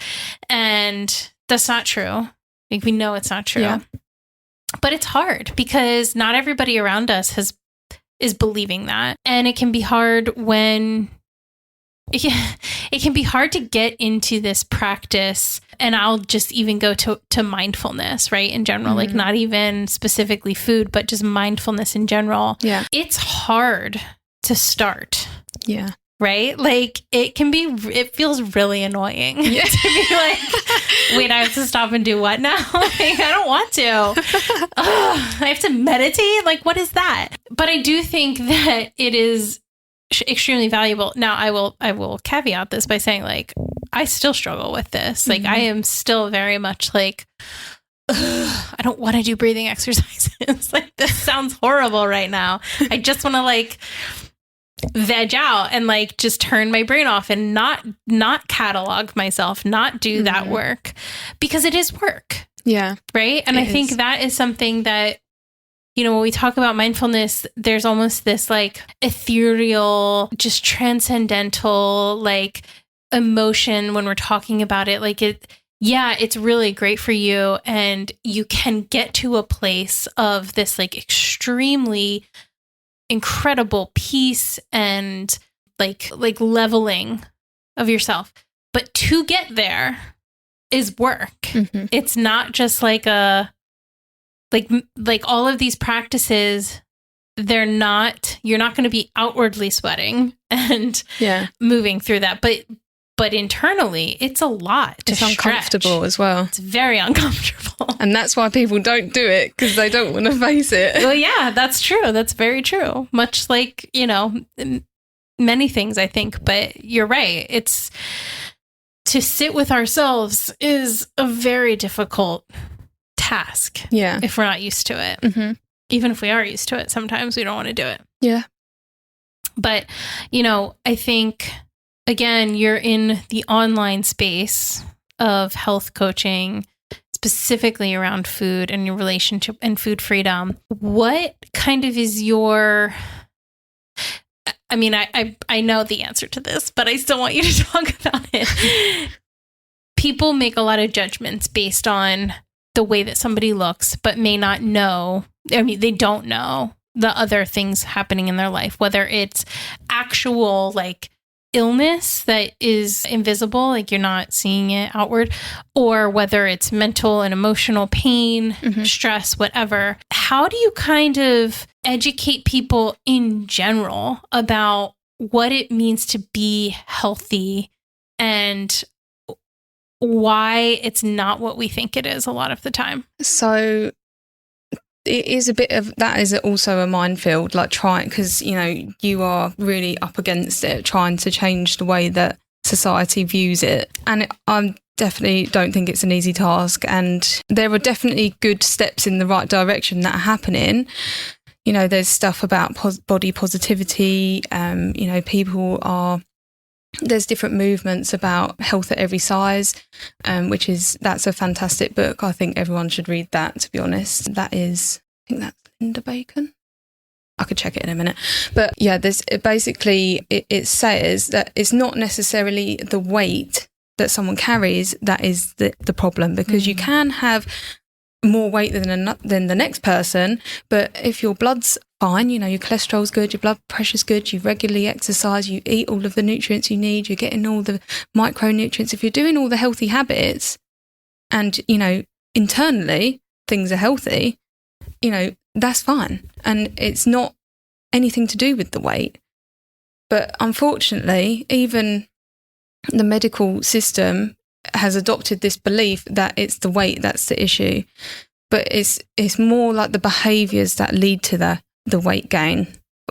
And that's not true. Like, we know it's not true, but it's hard because not everybody around us is believing that. And it can be hard when it can be hard to get into this practice. And I'll just even go to mindfulness, right? In general, like, not even specifically food, but just mindfulness in general. Yeah. It's hard to start. Yeah. Right? Like, it feels really annoying to be like, wait, I have to stop and do what now? Like, I don't want to. I have to meditate? Like, what is that? But I do think that it is extremely valuable. Now, I will caveat this by saying, like, I still struggle with this. Like, I am still very much like, I don't want to do breathing exercises. Like, this sounds horrible right now. I just want to like veg out and like just turn my brain off and not catalog myself, not do that work, because it is work. Yeah. Right. And I think that is something that, when we talk about mindfulness, there's almost this like ethereal, just transcendental, like emotion when we're talking about it. Like, it's really great for you. And you can get to a place of this like extremely incredible peace and like leveling of yourself. But to get there is work. It's not just like like all of these practices, you're not going to be outwardly sweating and moving through that. But internally, it's a lot. It's uncomfortable as well. It's very uncomfortable. And that's why people don't do it, because they don't want to face it. Well, yeah, that's true. That's very true. Much like, many things, I think. But you're right. It's to sit with ourselves is a very difficult task. Yeah. If we're not used to it. Even if we are used to it, sometimes we don't want to do it. Yeah. But, I think, again, you're in the online space of health coaching, specifically around food and your relationship and food freedom. What kind of is your... I mean, I know the answer to this, but I still want you to talk about it. People make a lot of judgments based on the way that somebody looks, but may not know. I mean, they don't know the other things happening in their life, whether it's actual like illness that is invisible, like you're not seeing it outward, or whether it's mental and emotional pain, stress, whatever. How do you kind of educate people in general about what it means to be healthy and why it's not what we think it is a lot of the time? So it is a bit of that is also a minefield, like trying, because you are really up against it, trying to change the way that society views it, and I definitely don't think it's an easy task. And there are definitely good steps in the right direction that are happening. There's stuff about body positivity. There's different movements about health at every size, that's a fantastic book. I think everyone should read that, to be honest. I think that's Linda Bacon. I could check it in a minute. But yeah, it says that it's not necessarily the weight that someone carries that is the problem, because you can have more weight than the next person, but if your blood's fine, your cholesterol's good, your blood pressure's good, you regularly exercise, you eat all of the nutrients you need, you're getting all the micronutrients, if you're doing all the healthy habits and internally things are healthy, that's fine, and it's not anything to do with the weight. But unfortunately, even the medical system has adopted this belief that it's the weight that's the issue, but it's more like the behaviours that lead to the weight gain,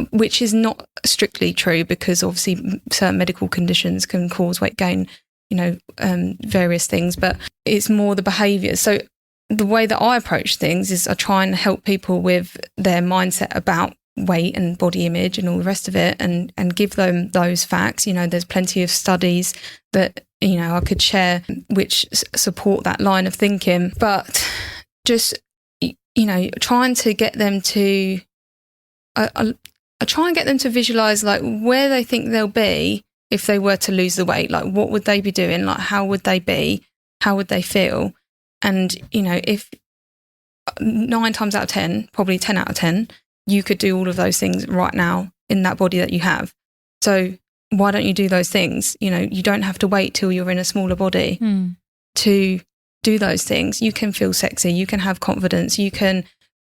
which is not strictly true, because obviously certain medical conditions can cause weight gain, various things, but it's more the behaviours. So the way that I approach things is I try and help people with their mindset about weight and body image and all the rest of it, and give them those facts. There's plenty of studies that I could share which support that line of thinking, but just trying to get them to I try and get them to visualize like where they think they'll be if they were to lose the weight. Like, what would they be doing? Like, how would they be? How would they feel? And if 9 times out of 10, probably 10 out of 10, you could do all of those things right now in that body that you have. So why don't you do those things? You don't have to wait till you're in a smaller body to do those things. You can feel sexy, you can have confidence, you can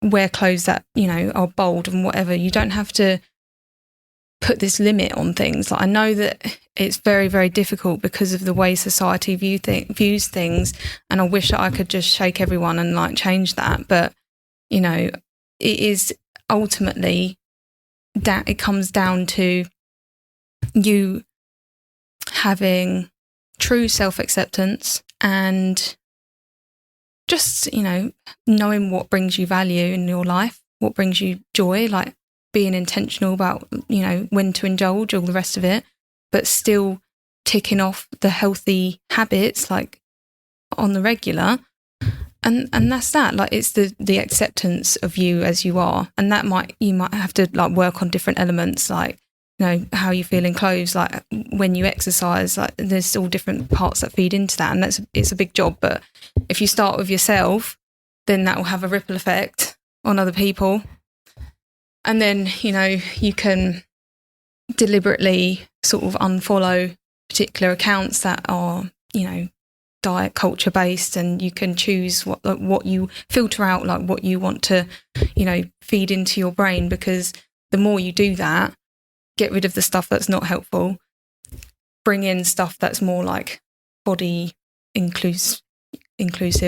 wear clothes that, are bold and whatever. You don't have to put this limit on things. Like, I know that it's very, very difficult because of the way society views things, and I wish that I could just shake everyone and like change that. But, it is ultimately that it comes down to you having true self-acceptance and just, knowing what brings you value in your life, what brings you joy, like being intentional about, when to indulge, all the rest of it, but still ticking off the healthy habits, like on the regular. And that's that. Like, it's the acceptance of you as you are. And that you might have to like work on different elements, like, how you feel in clothes, like when you exercise, like there's all different parts that feed into that. And it's a big job. But if you start with yourself, then that will have a ripple effect on other people. And then, you can deliberately sort of unfollow particular accounts that are, diet culture based, and you can choose what you filter out, like what you want to, feed into your brain, because the more you do that, get rid of the stuff that's not helpful, bring in stuff that's more like body inclusive,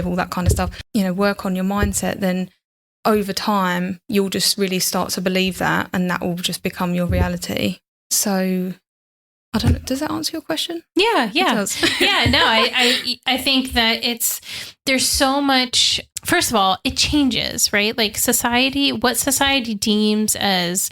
all that kind of stuff, work on your mindset, then over time you'll just really start to believe that, and that will just become your reality. So I don't know, does that answer your question? Yeah. It does. Yeah, no, I think that there's so much. First of all, it changes, right? Like what society deems as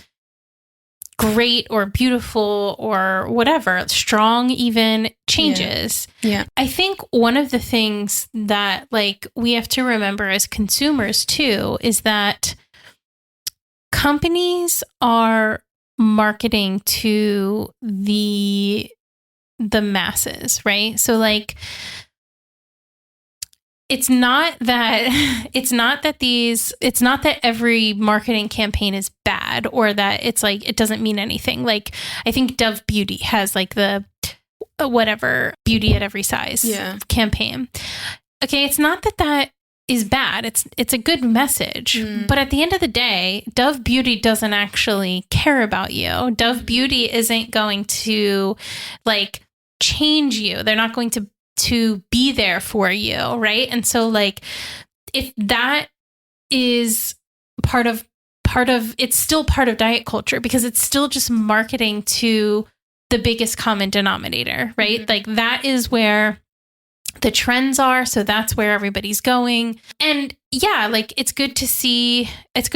great or beautiful or whatever, strong even, changes. Yeah. I think one of the things that like we have to remember as consumers too is that companies are marketing to the masses, right? So like it's not that every marketing campaign is bad, or that it's like it doesn't mean anything. Like I think Dove Beauty has like the whatever beauty at every size campaign. Okay, it's not that is bad. It's a good message. But at the end of the day, Dove Beauty doesn't actually care about you. Dove Beauty isn't going to like change you. They're not going to be there for you, right? And so like if that is part of it's still part of diet culture, because it's still just marketing to the biggest common denominator, right? Like that is where the trends are, so that's where everybody's going. And yeah, like it's good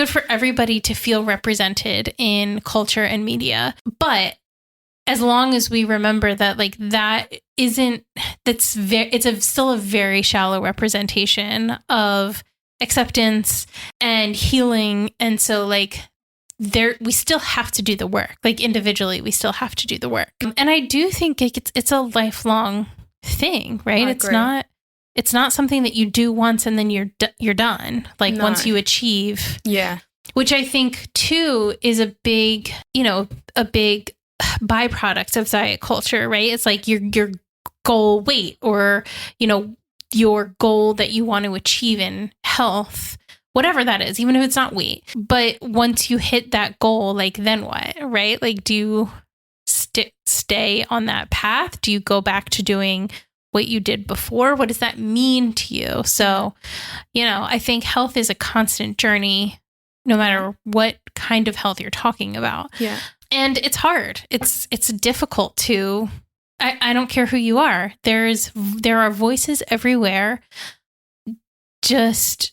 for everybody to feel represented in culture and media, but as long as we remember that, like still a very shallow representation of acceptance and healing. And so like we still have to do the work, like individually, we still have to do the work. And I do think it's a lifelong thing, right? It's not something that you do once and then you're done. Like once you achieve, which I think too is a big byproduct of diet culture, right? It's like your goal weight, or your goal that you want to achieve in health, whatever that is, even if it's not weight. But once you hit that goal, like then what, right? Like do you stay on that path? Do you go back to doing what you did before? What does that mean to you? So, I think health is a constant journey, no matter what kind of health you're talking about. Yeah. And it's hard. It's difficult to, I don't care who you are. There are voices everywhere just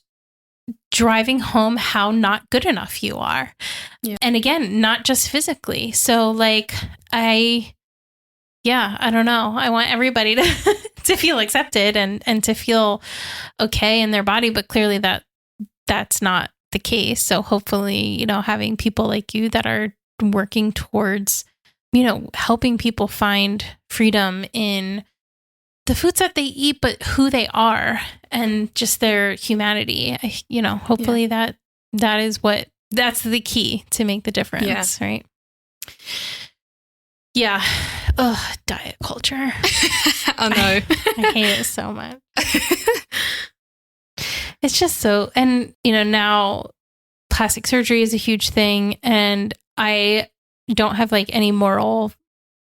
driving home how not good enough you are. Yeah. And again, not just physically. So like, I don't know. I want everybody to feel accepted and to feel okay in their body, but clearly that's not the case. So hopefully, having people like you that are working towards, helping people find freedom in the foods that they eat, but who they are and just their humanity, hopefully that's the key to make the difference. Yeah. Right. Yeah. Ugh, diet culture. I know. I hate it so much. It's just so, and now plastic surgery is a huge thing, and I don't have like any morality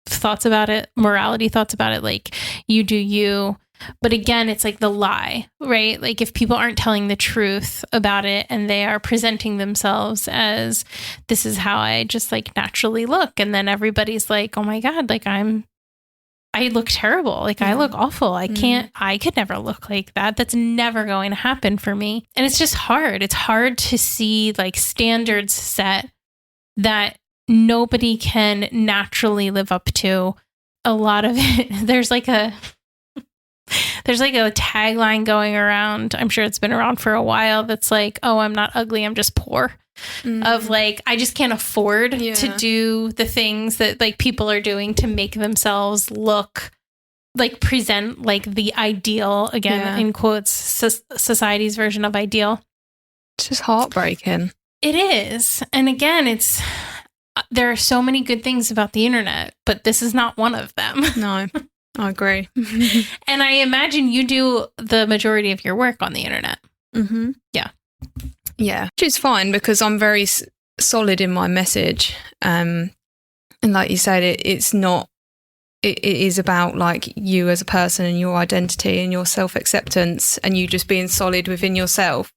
thoughts about it. Like, you do you. But again, it's like the lie, right? Like if people aren't telling the truth about it and they are presenting themselves as this is how I just like naturally look. And then everybody's like, oh my God, like I look terrible. Like I look awful. I could never look like that. That's never going to happen for me. And it's just hard. It's hard to see like standards set that nobody can naturally live up to. A lot of it, there's like a tagline going around. I'm sure it's been around for a while. That's like, oh, I'm not ugly. I'm just poor. Of like, I just can't afford to do the things that like people are doing to make themselves look like present like the ideal, again, in quotes, society's version of ideal. It's just heartbreaking. It is. And again, there are so many good things about the internet, but this is not one of them. No. I agree. And I imagine you do the majority of your work on the internet. Mm-hmm. Yeah. Yeah. Which is fine because I'm very solid in my message. And like you said, it is about like you as a person and your identity and your self-acceptance and you just being solid within yourself.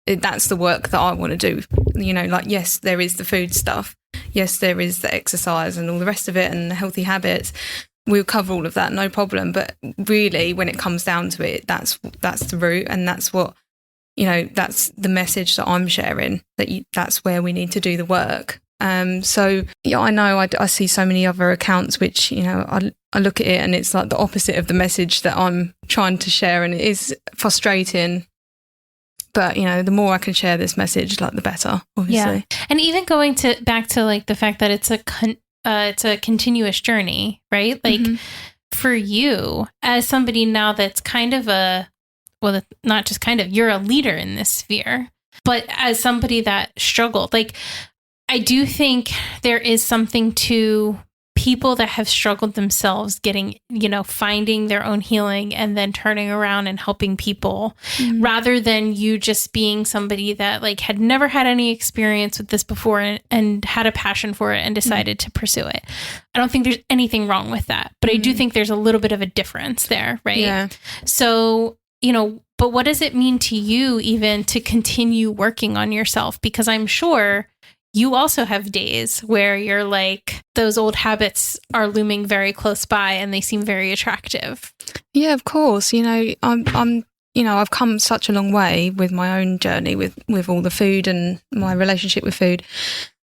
That's the work that I want to do. Like, yes, there is the food stuff. Yes, there is the exercise and all the rest of it and the healthy habits. We'll cover all of that, no problem. But really, when it comes down to it, that's the root, and that's what that's the message that I'm sharing. That's where we need to do the work. So yeah, I know I see so many other accounts which I look at it and it's like the opposite of the message that I'm trying to share, and it is frustrating. But the more I can share this message, like the better, obviously. Yeah, and even going back to like the fact that it's a continuous journey, right? Like for you as somebody now that's kind of a well, not just kind of, you're a leader in this sphere. But as somebody that struggled, like, I do think there is something to people that have struggled themselves getting, finding their own healing and then turning around and helping people, rather than you just being somebody that like had never had any experience with this before and had a passion for it and decided to pursue it. I don't think there's anything wrong with that, but I do think there's a little bit of a difference there, right? Yeah. So, but what does it mean to you even to continue working on yourself? Because I'm sure you also have days where you're like, those old habits are looming very close by and they seem very attractive. Yeah, of course. I've come such a long way with my own journey with all the food and my relationship with food.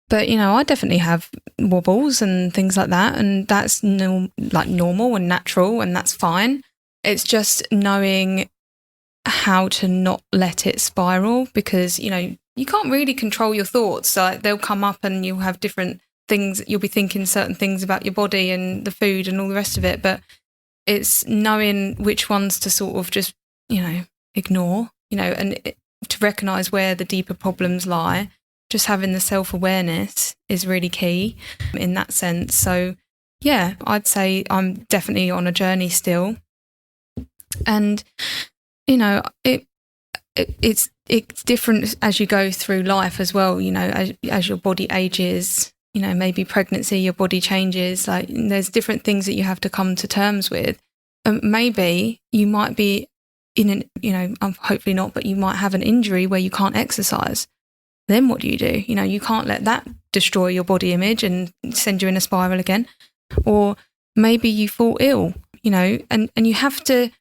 But, I definitely have wobbles and things like that. And that's normal and natural, and that's fine. It's just knowing how to not let it spiral, because, you can't really control your thoughts. They'll come up and you'll have different things. You'll be thinking certain things about your body and the food and all the rest of it. But it's knowing which ones to sort of just, ignore, and to recognise where the deeper problems lie. Just having the self-awareness is really key in that sense. So, yeah, I'd say I'm definitely on a journey still. And, it's different as you go through life as well, as your body ages, maybe pregnancy, your body changes. Like, there's different things that you have to come to terms with. Maybe you might be hopefully not, but you might have an injury where you can't exercise. Then what do? You can't let that destroy your body image and send you in a spiral again. Or maybe you fall ill, and you have to,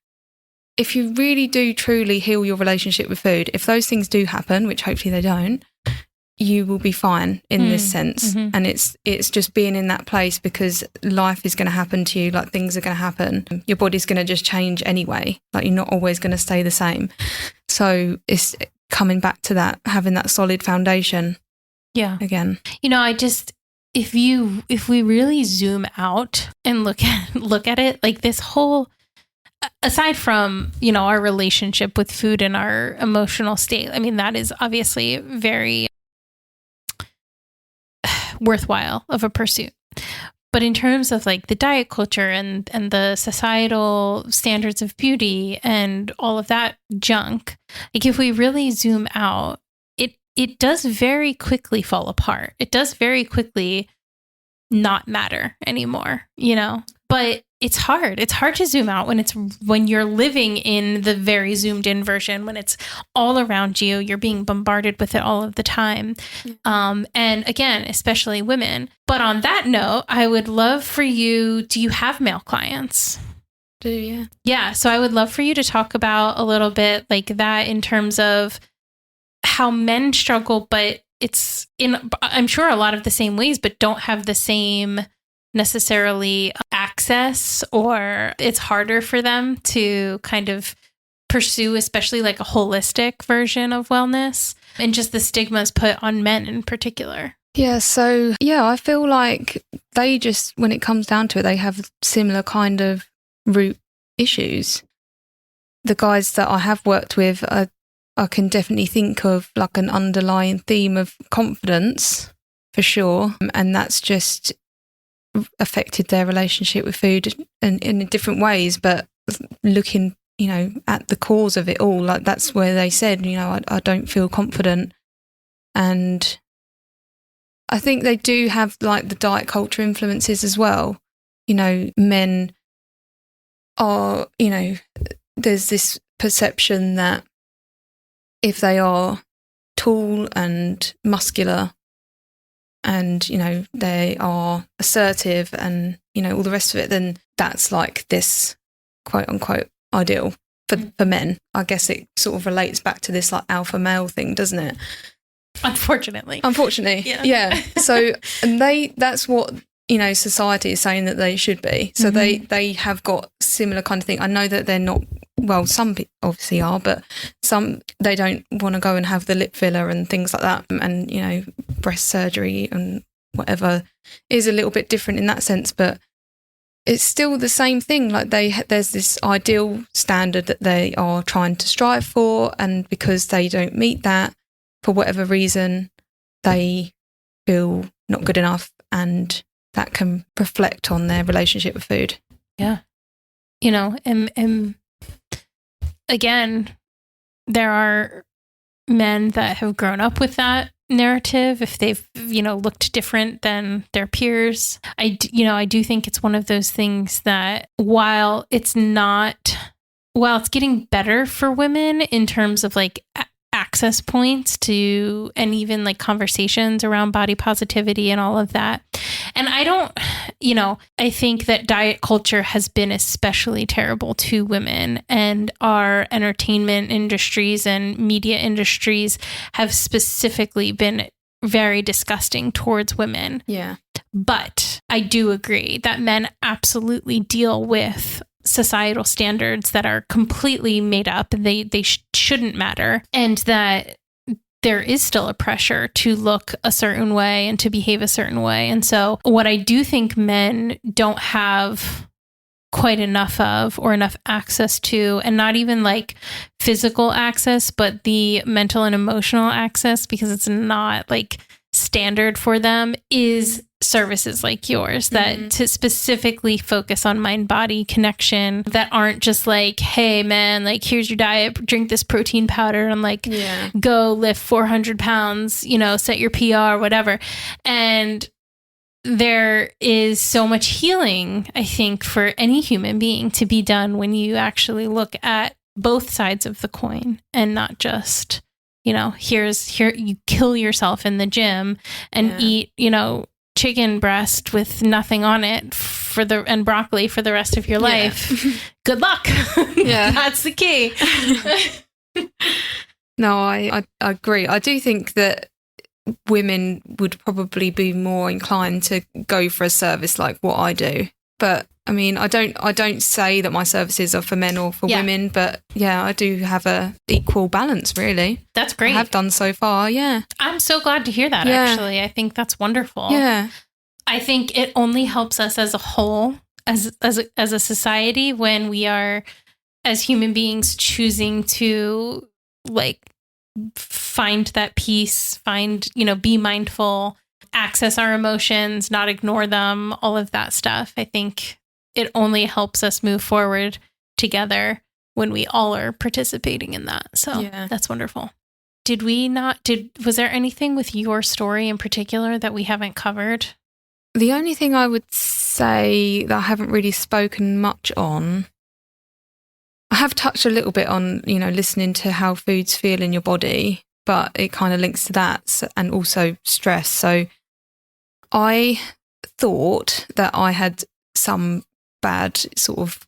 if you really do truly heal your relationship with food, if those things do happen, which hopefully they don't, you will be fine in this sense. Mm-hmm. And it's just being in that place, because life is going to happen to you. Like, things are going to happen. Your body's going to just change anyway. Like, you're not always going to stay the same. So it's coming back to that, having that solid foundation. Yeah. Again. If we really zoom out and look at it, like, this whole, aside from, our relationship with food and our emotional state, I mean, that is obviously very worthwhile of a pursuit. But in terms of like the diet culture and the societal standards of beauty and all of that junk, like, if we really zoom out, it does very quickly fall apart. It does very quickly not matter anymore, But it's hard. It's hard to zoom out when you're living in the very zoomed in version, when it's all around you, you're being bombarded with it all of the time. And again, especially women. But on that note, I would love for you, do you have male clients? Yeah. Yeah. So I would love for you to talk about a little bit like that, in terms of how men struggle, but it's I'm sure a lot of the same ways, but don't have the same necessarily access, or it's harder for them to kind of pursue, especially like a holistic version of wellness, and just the stigmas put on men in particular. Yeah. So, I feel like they just, when it comes down to it, they have similar kind of root issues. The guys that I have worked with, I can definitely think of like an underlying theme of confidence for sure. And that's just affected their relationship with food in different ways, but looking, at the cause of it all, like, that's where they said, I don't feel confident. And I think they do have like the diet culture influences as well. Men are, there's this perception that if they are tall and muscular and, they are assertive and, all the rest of it, then that's like this quote unquote ideal for men. I guess it sort of relates back to this like alpha male thing, doesn't it? Unfortunately. Yeah. So, and that's what, society is saying that they should be. So they have got similar kind of thing. I know that they're not, well, some people obviously are, but some, they don't want to go and have the lip filler and things like that. And, breast surgery and whatever is a little bit different in that sense. But it's still the same thing. Like there's this ideal standard that they are trying to strive for, and because they don't meet that for whatever reason, they feel not good enough, and that can reflect on their relationship with food. Yeah. And again, there are men that have grown up with that narrative, if they've, looked different than their peers. I do think it's one of those things that while it's getting better for women in terms of like access points to, and even like conversations around body positivity and all of that. And I think that diet culture has been especially terrible to women, and our entertainment industries and media industries have specifically been very disgusting towards women. Yeah. But I do agree that men absolutely deal with societal standards that are completely made up, and they shouldn't matter, and that there is still a pressure to look a certain way and to behave a certain way. And so what I do think men don't have quite enough of, or enough access to, and not even like physical access, but the mental and emotional access, because it's not like standard for them, is services like yours that to specifically focus on mind-body connection, that aren't just like, hey man, like here's your diet, drink this protein powder, and like go lift 400 pounds, set your PR, whatever. And there is so much healing, I think, for any human being to be done when you actually look at both sides of the coin, and not just, here you kill yourself in the gym and eat, chicken breast with nothing on it and broccoli for the rest of your life. Good luck. Yeah. That's the key. No, I agree. I do think that women would probably be more inclined to go for a service like what I do. But I mean, I don't say that my services are for men or for women, but I do have a equal balance, really. That's great. I have done so far, I'm so glad to hear that, actually. I think that's wonderful. Yeah. I think it only helps us as a whole, as a society, when we are, as human beings, choosing to like find that peace, be mindful, access our emotions, not ignore them, all of that stuff. I think it only helps us move forward together when we all are participating in that. So that's wonderful. Was there anything with your story in particular that we haven't covered? The only thing I would say that I haven't really spoken much on, I have touched a little bit on, listening to how foods feel in your body, but it kind of links to that, and also stress. So I thought that I had some bad sort of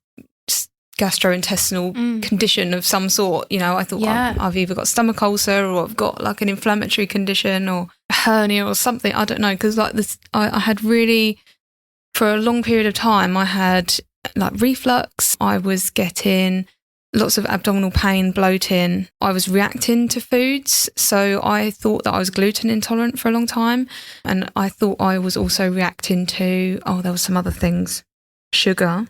gastrointestinal condition of some sort. I thought I've either got stomach ulcer, or I've got like an inflammatory condition, or a hernia or something. I don't know, because like this, I had really, for a long period of time, I had like reflux. I was getting lots of abdominal pain, bloating. I was reacting to foods. So I thought that I was gluten intolerant for a long time. And I thought I was also reacting to, there were some other things. Sugar,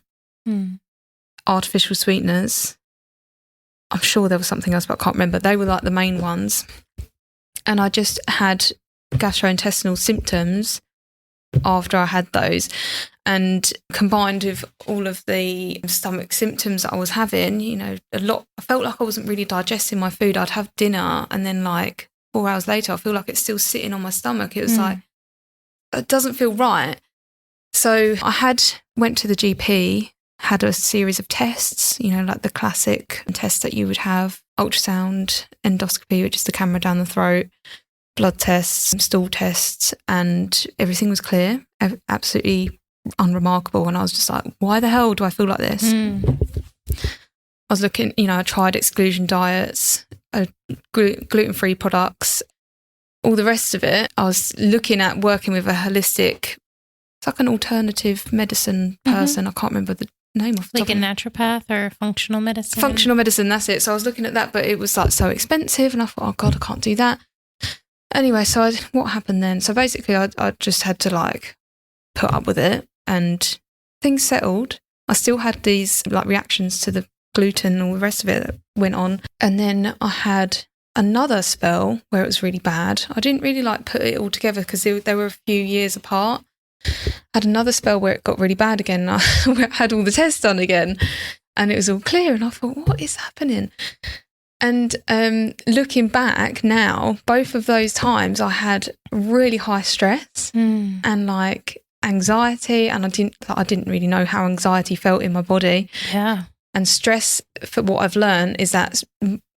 artificial sweeteners. I'm sure there was something else, but I can't remember. They were like the main ones. And I just had gastrointestinal symptoms after I had those. And combined with all of the stomach symptoms that I was having, I felt like I wasn't really digesting my food. I'd have dinner, and then like 4 hours later, I feel like it's still sitting on my stomach. It was like, it doesn't feel right. So I went to the GP, had a series of tests, like the classic tests that you would have: ultrasound, endoscopy, which is the camera down the throat, blood tests, stool tests, and everything was clear. Absolutely unremarkable. And I was just like, why the hell do I feel like this? I was looking, I tried exclusion diets, gluten-free products, all the rest of it. I was looking at working with a holistic, it's like an alternative medicine person. I can't remember the name of it. Like a naturopath or functional medicine? Functional medicine, that's it. So I was looking at that, but it was like so expensive, and I thought, oh God, I can't do that. Anyway, so what happened then? So basically I just had to like put up with it and things settled. I still had these like reactions to the gluten and all the rest of it that went on. And then I had another spell where it was really bad. I didn't really like put it all together because they were a few years apart. I had another spell where it got really bad again. I had all the tests done again and it was all clear. And I thought, what is happening? And looking back now, both of those times I had really high stress and like anxiety, and I didn't really know how anxiety felt in my body. Yeah. And stress, for what I've learned, is that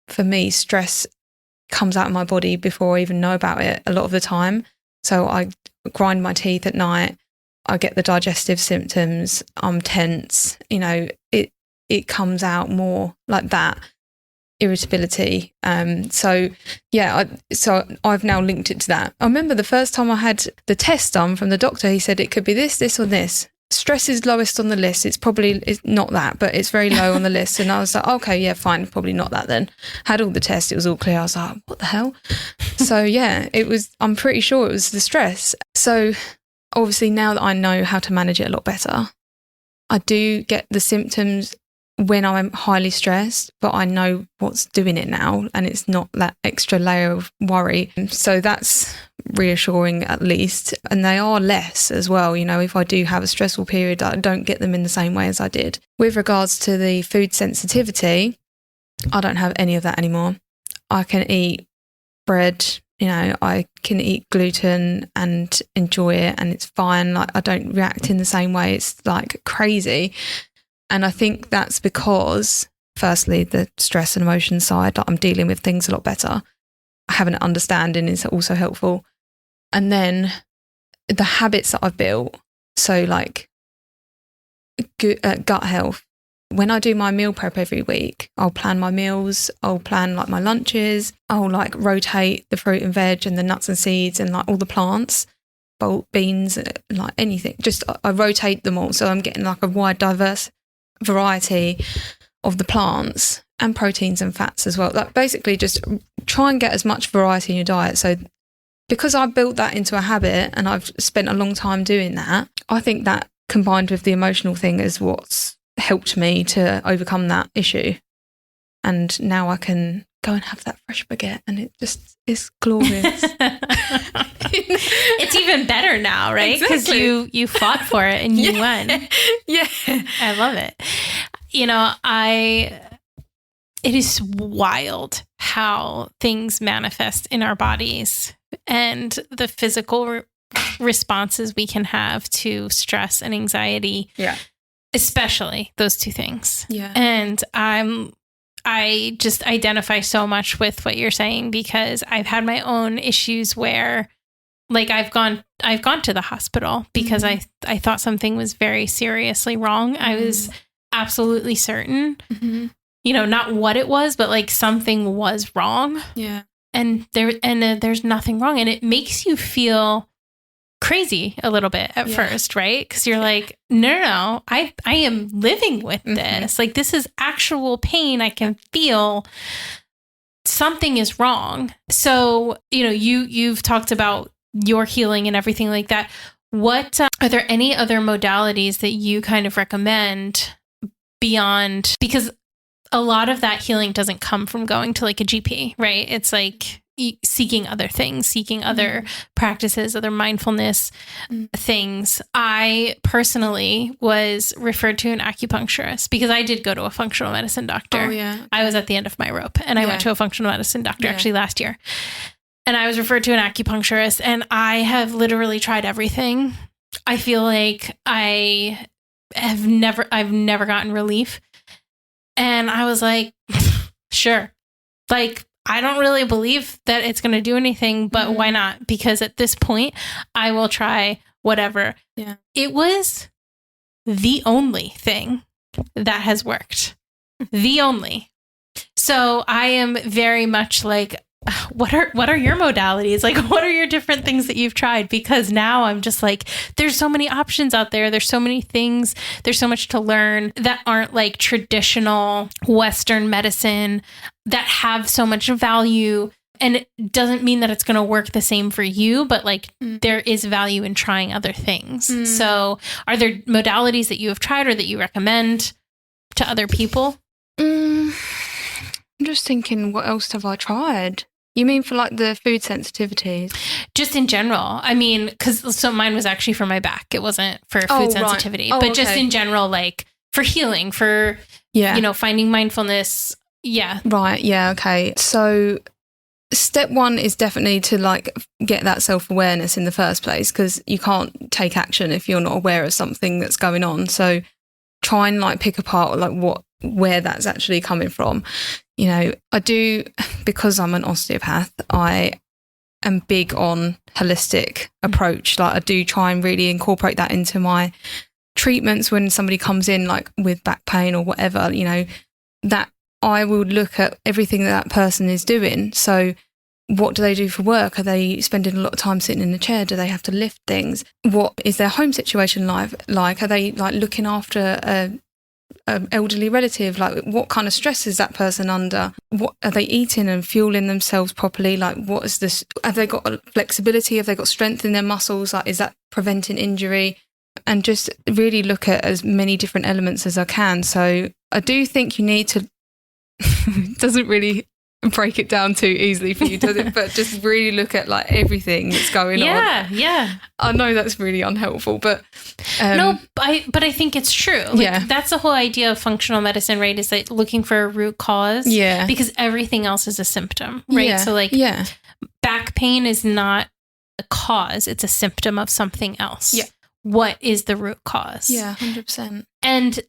for me, stress comes out of my body before I even know about it a lot of the time. So I grind my teeth at night. I get the digestive symptoms. I'm tense. You know, it comes out more like that. Irritability. So I've now linked it to that. I remember the first time I had the test done from the doctor, he said it could be this or this. Stress is lowest on the list. It's not that, but it's very low on the list. And I was like, okay, yeah, fine, probably not that then. Had all the tests, it was all clear. I was like, what the hell? So yeah, I'm pretty sure it was the stress. So obviously now that I know how to manage it a lot better, I do get the symptoms when I'm highly stressed, but I know what's doing it now, and it's not that extra layer of worry. So that's reassuring at least. And they are less as well. You know, if I do have a stressful period, I don't get them in the same way as I did. With regards to the food sensitivity, I don't have any of that anymore. I can eat bread, you know, I can eat gluten and enjoy it, and it's fine. Like, I don't react in the same way. It's like crazy. And I think that's because, firstly, the stress and emotion side, like I'm dealing with things a lot better. Having an understanding is also helpful. And then the habits that I've built, so like gut health. When I do my meal prep every week, I'll plan my meals, I'll plan like my lunches, I'll like rotate the fruit and veg and the nuts and seeds and like all the plants, bolt beans, like anything. Just I rotate them all. So I'm getting like a wide, diverse variety of the plants and proteins and fats as well. Like basically just try and get as much variety in your diet. So because I built that into a habit and I've spent a long time doing that, I think that combined with the emotional thing is what's helped me to overcome that issue. And now I can go and have that fresh baguette and it just is glorious. It's even better now, right? Because you fought for it and you won. Yeah. I love it. You know, it is wild how things manifest in our bodies and the physical responses we can have to stress and anxiety. Yeah. Especially those two things. Yeah. And I just identify so much with what you're saying because I've had my own issues where like I've gone to the hospital because I thought something was very seriously wrong. I was absolutely certain, you know, not what it was, but like something was wrong. Yeah. And there's nothing wrong. And it makes you feel crazy a little bit at first, right? Because you're like, no, I am living with this. Like, this is actual pain. I can feel something is wrong. So, you know, you've talked about your healing and everything like that. What are there any other modalities that you kind of recommend beyond? Because a lot of that healing doesn't come from going to like a GP, right? It's like seeking other things, seeking other practices, other mindfulness things. I personally was referred to an acupuncturist because I did go to a functional medicine doctor. Oh, yeah. Okay. I was at the end of my rope and I went to a functional medicine doctor actually last year. And I was referred to an acupuncturist and I have literally tried everything. I feel like I've never gotten relief. And I was like, sure. Like, I don't really believe that it's going to do anything, but why not? Because at this point, I will try whatever. Yeah. It was the only thing that has worked. The only. So I am very much like, what are your modalities? Like, what are your different things that you've tried? Because now I'm just like, there's so many options out there. There's so many things. There's so much to learn that aren't like traditional Western medicine that have so much value And it doesn't mean that it's going to work the same for you, but like there is value in trying other things. So are there modalities that you have tried or that you recommend to other people? I'm just thinking, what else have I tried? You mean for like the food sensitivities? Just in general. I mean, because mine was actually for my back. It wasn't for food sensitivity, but just in general, like for healing, for, finding mindfulness. Yeah. Right. Yeah. Okay. So step one is definitely to like get that self-awareness in the first place, because you can't take action if you're not aware of something that's going on. So try and like pick apart like where that's actually coming from. I do, because I'm an osteopath, I am big on holistic approach. Like I do try and really incorporate that into my treatments when somebody comes in like with back pain or whatever, that I will look at everything that person is doing. So what do they do for work? Are they spending a lot of time sitting in the chair? Do they have to lift things? What is their home situation like? Are they like looking after an elderly relative? Like what kind of stress is that person under? What are they eating and fueling themselves properly? Like what is this? Have they got flexibility? Have they got strength in their muscles? Like is that preventing injury? And just really look at as many different elements as I can. So I do think you need to, it doesn't really break it down too easily for you, does it? But just really look at like everything that's going on. Yeah. I know that's really unhelpful, but no, but I think it's true. Like, that's the whole idea of functional medicine, right? Is like looking for a root cause. Yeah. Because everything else is a symptom, right? Yeah. So like back pain is not a cause, it's a symptom of something else. Yeah. What is the root cause? Yeah, 100%. And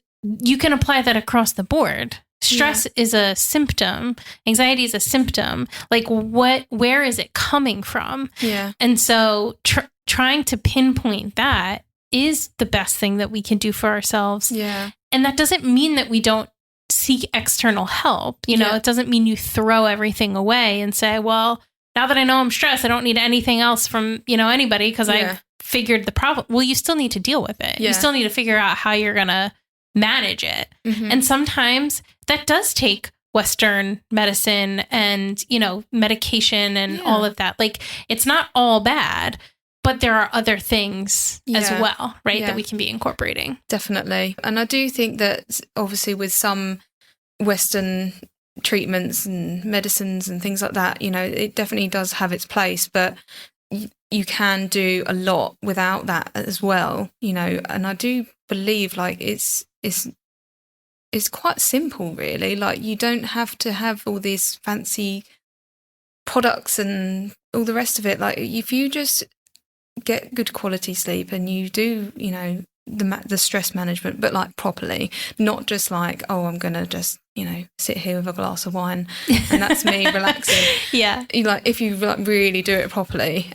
you can apply that across the board. Stress is a symptom. Anxiety is a symptom. Like where is it coming from? Yeah. And so trying to pinpoint that is the best thing that we can do for ourselves. Yeah. And that doesn't mean that we don't seek external help. It doesn't mean you throw everything away and say, well, now that I know I'm stressed, I don't need anything else from, anybody because I've figured the problem. Well, you still need to deal with it. You still need to figure out how you're going to manage it. Mm-hmm. And sometimes that does take Western medicine and, medication and all of that. Like it's not all bad, but there are other things as well, right? That we can be incorporating. Definitely. And I do think that obviously with some Western treatments and medicines and things like that, it definitely does have its place, but you can do a lot without that as well, and I do believe like it's quite simple really. Like you don't have to have all these fancy products and all the rest of it. Like if you just get good quality sleep and you do, the stress management, but like properly, not just like, oh, I'm gonna just sit here with a glass of wine and that's me relaxing. If you like really do it properly,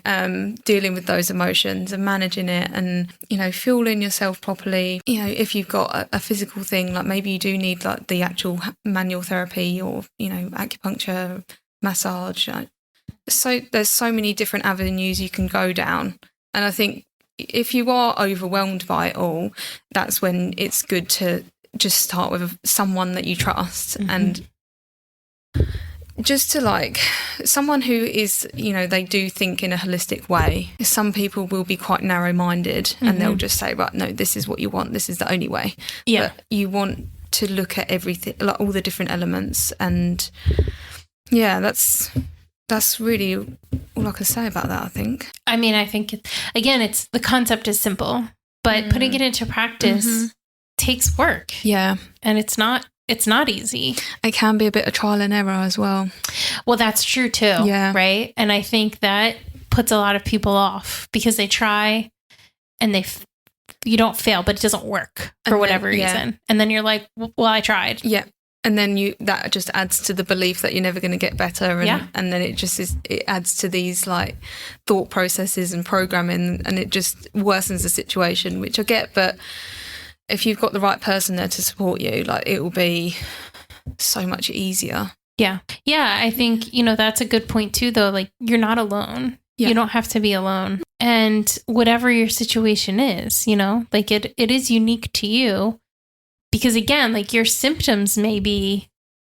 dealing with those emotions and managing it and fueling yourself properly. If you've got a physical thing, like maybe you do need like the actual manual therapy or acupuncture, massage. So there's so many different avenues you can go down, and I think if you are overwhelmed by it all, that's when it's good to just start with someone that you trust. Mm-hmm. And just to like someone who is, they do think in a holistic way. Some people will be quite narrow-minded and they'll just say, right, no, this is what you want. This is the only way. Yeah. But you want to look at everything, like all the different elements. And that's really all I can say about that, I think. I mean, I think, it's the concept is simple, but putting it into practice takes work. Yeah. And it's not easy. It can be a bit of trial and error as well. Well, that's true too. Yeah. Right. And I think that puts a lot of people off because they try and you don't fail, but it doesn't work for whatever reason. And then you're like, well, I tried. Yeah. And then that just adds to the belief that you're never going to get better. And then it adds to these like thought processes and programming, and it just worsens the situation, which I get. But if you've got the right person there to support you, like it will be so much easier. Yeah. Yeah. I think, that's a good point too, though. Like you're not alone. Yeah. You don't have to be alone. And whatever your situation is, like it is unique to you. Because again, like your symptoms may be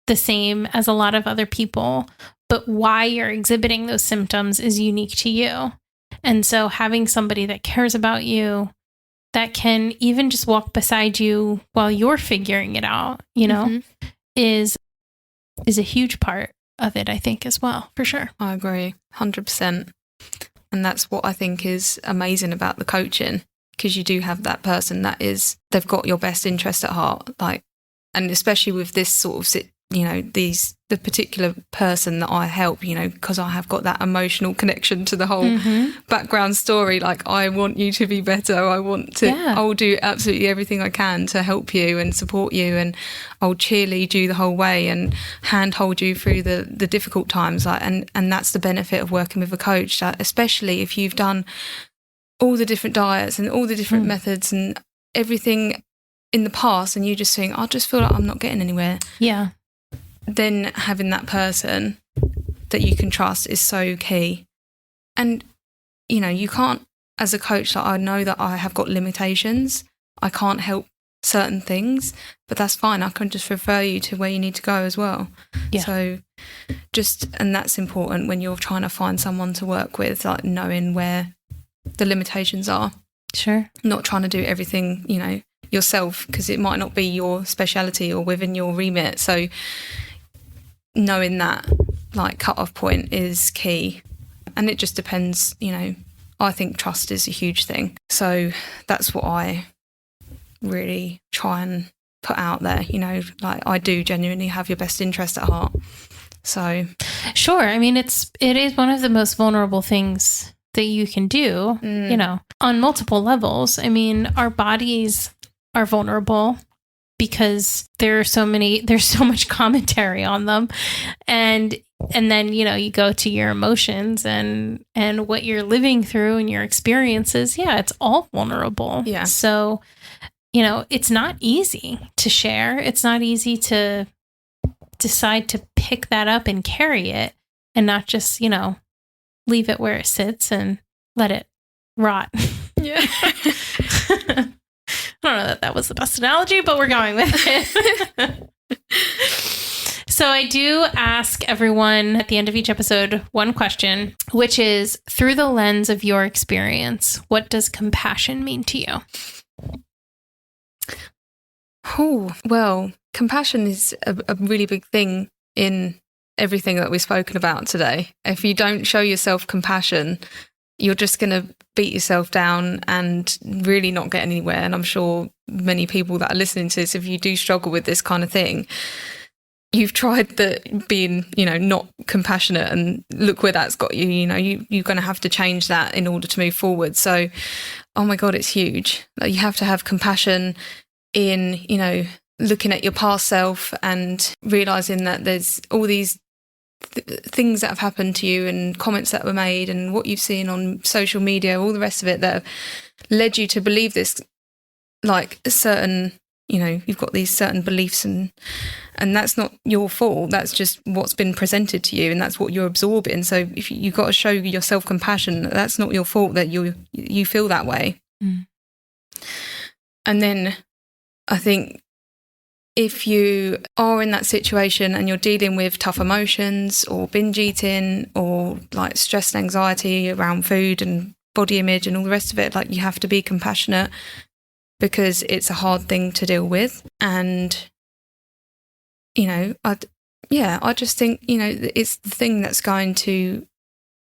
the same as a lot of other people, but why you're exhibiting those symptoms is unique to you. And so having somebody that cares about you, that can even just walk beside you while you're figuring it out, is a huge part of it, I think, as well, for sure. I agree, 100%. And that's what I think is amazing about the coaching, because you do have that person they've got your best interest at heart. Like, and especially with this sort of the particular person that I help, because I have got that emotional connection to the whole background story. Like, I want you to be better. I'll do absolutely everything I can to help you and support you, and I'll cheerlead you the whole way and handhold you through the difficult times. Like, and that's the benefit of working with a coach, that especially if you've done all the different diets and all the different methods and everything in the past, and you just think, I just feel like I'm not getting anywhere. Yeah. Then having that person that you can trust is so key. And, you can't, as a coach, like, I know that I have got limitations. I can't help certain things, but that's fine. I can just refer you to where you need to go as well. Yeah. So and that's important when you're trying to find someone to work with, like knowing where the limitations are. Sure. Not trying to do everything, yourself, because it might not be your speciality or within your remit. So knowing that, like, cut-off point is key. And it just depends, I think trust is a huge thing. So that's what I really try and put out there, like, I do genuinely have your best interest at heart. So sure. I mean, it is one of the most vulnerable things that you can do, on multiple levels. I mean, our bodies are vulnerable because there's so much commentary on them. And then, you go to your emotions and what you're living through and your experiences. Yeah, it's all vulnerable. Yeah. So, it's not easy to share. It's not easy to decide to pick that up and carry it and not just, leave it where it sits and let it rot. Yeah. I don't know that was the best analogy, but we're going with it. So I do ask everyone at the end of each episode one question, which is, through the lens of your experience, what does compassion mean to you? Oh, well, compassion is a really big thing in everything that we've spoken about today. If you don't show yourself compassion, you're just going to beat yourself down and really not get anywhere. And I'm sure many people that are listening to this, if you do struggle with this kind of thing, you've tried being, not compassionate, and look where that's got you. You're going to have to change that in order to move forward. So, oh my God, it's huge. Like, you have to have compassion in, looking at your past self and realizing that there's all these things that have happened to you and comments that were made and what you've seen on social media, all the rest of it, that have led you to believe this, like, a certain, you've got these certain beliefs, and that's not your fault. That's just what's been presented to you, and that's what you're absorbing. So if you've got to show yourself compassion, that's not your fault that you feel that way. And then I think, if you are in that situation and you're dealing with tough emotions or binge eating or like stress and anxiety around food and body image and all the rest of it, like, you have to be compassionate, because it's a hard thing to deal with. And, I just think, it's the thing that's going to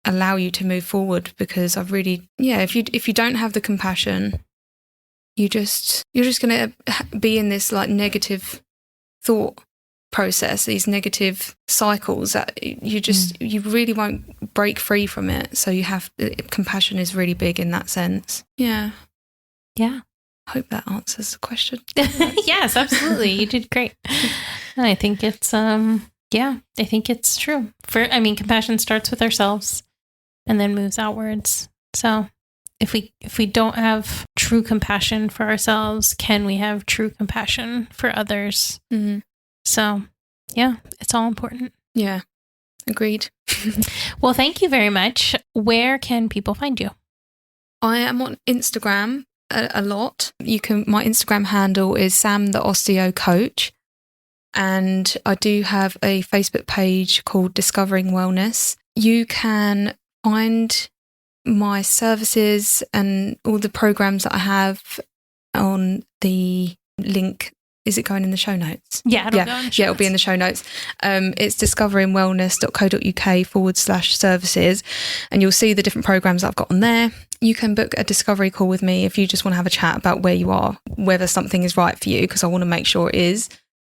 allow you to move forward, because if you don't have the compassion, you're just going to be in this, like, negative thought process, these negative cycles that you really won't break free from it. So compassion is really big in that sense. Yeah. Hope that answers the question. Yes, absolutely. You did great. And I think it's I think it's true. Compassion starts with ourselves and then moves outwards. So if we don't have true compassion for ourselves, can we have true compassion for others? Mm-hmm. So, yeah, it's all important. Yeah, agreed. Well, thank you very much. Where can people find you? I am on Instagram a lot. My Instagram handle is Sam the Osteo Coach. And I do have a Facebook page called Discovering Wellness. You can find my services and all the programs that I have on the link. Is it going in the show notes? Yeah, it'll be in the show notes. It's discoveringwellness.co.uk/services, and you'll see the different programs that I've got on there. You can book a discovery call with me if you just want to have a chat about where you are, whether something is right for you, because I want to make sure it is.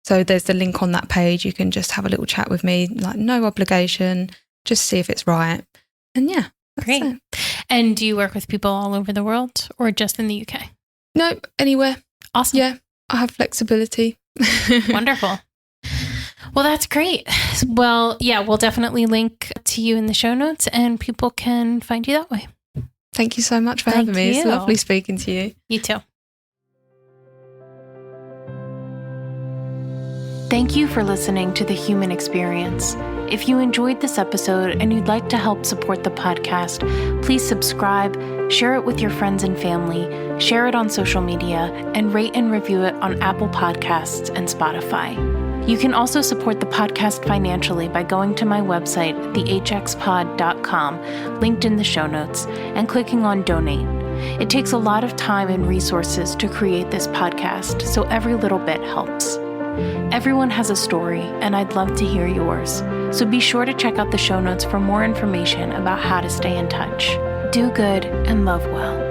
So there's the link on that page. You can just have a little chat with me, like no obligation, just see if it's right. And yeah, that's great. it. And do you work with people all over the world or just in the UK? No, anywhere. Awesome. Yeah, I have flexibility. Wonderful. Well, that's great. Well, yeah, we'll definitely link to you in the show notes and people can find you that way. Thank you so much for having me. It's lovely speaking to you. You too. Thank you for listening to The Human Experience. If you enjoyed this episode and you'd like to help support the podcast, please subscribe, share it with your friends and family, share it on social media, and rate and review it on Apple Podcasts and Spotify. You can also support the podcast financially by going to my website, thehxpod.com, linked in the show notes, and clicking on Donate. It takes a lot of time and resources to create this podcast, so every little bit helps. Everyone has a story, and I'd love to hear yours. So be sure to check out the show notes for more information about how to stay in touch. Do good and love well.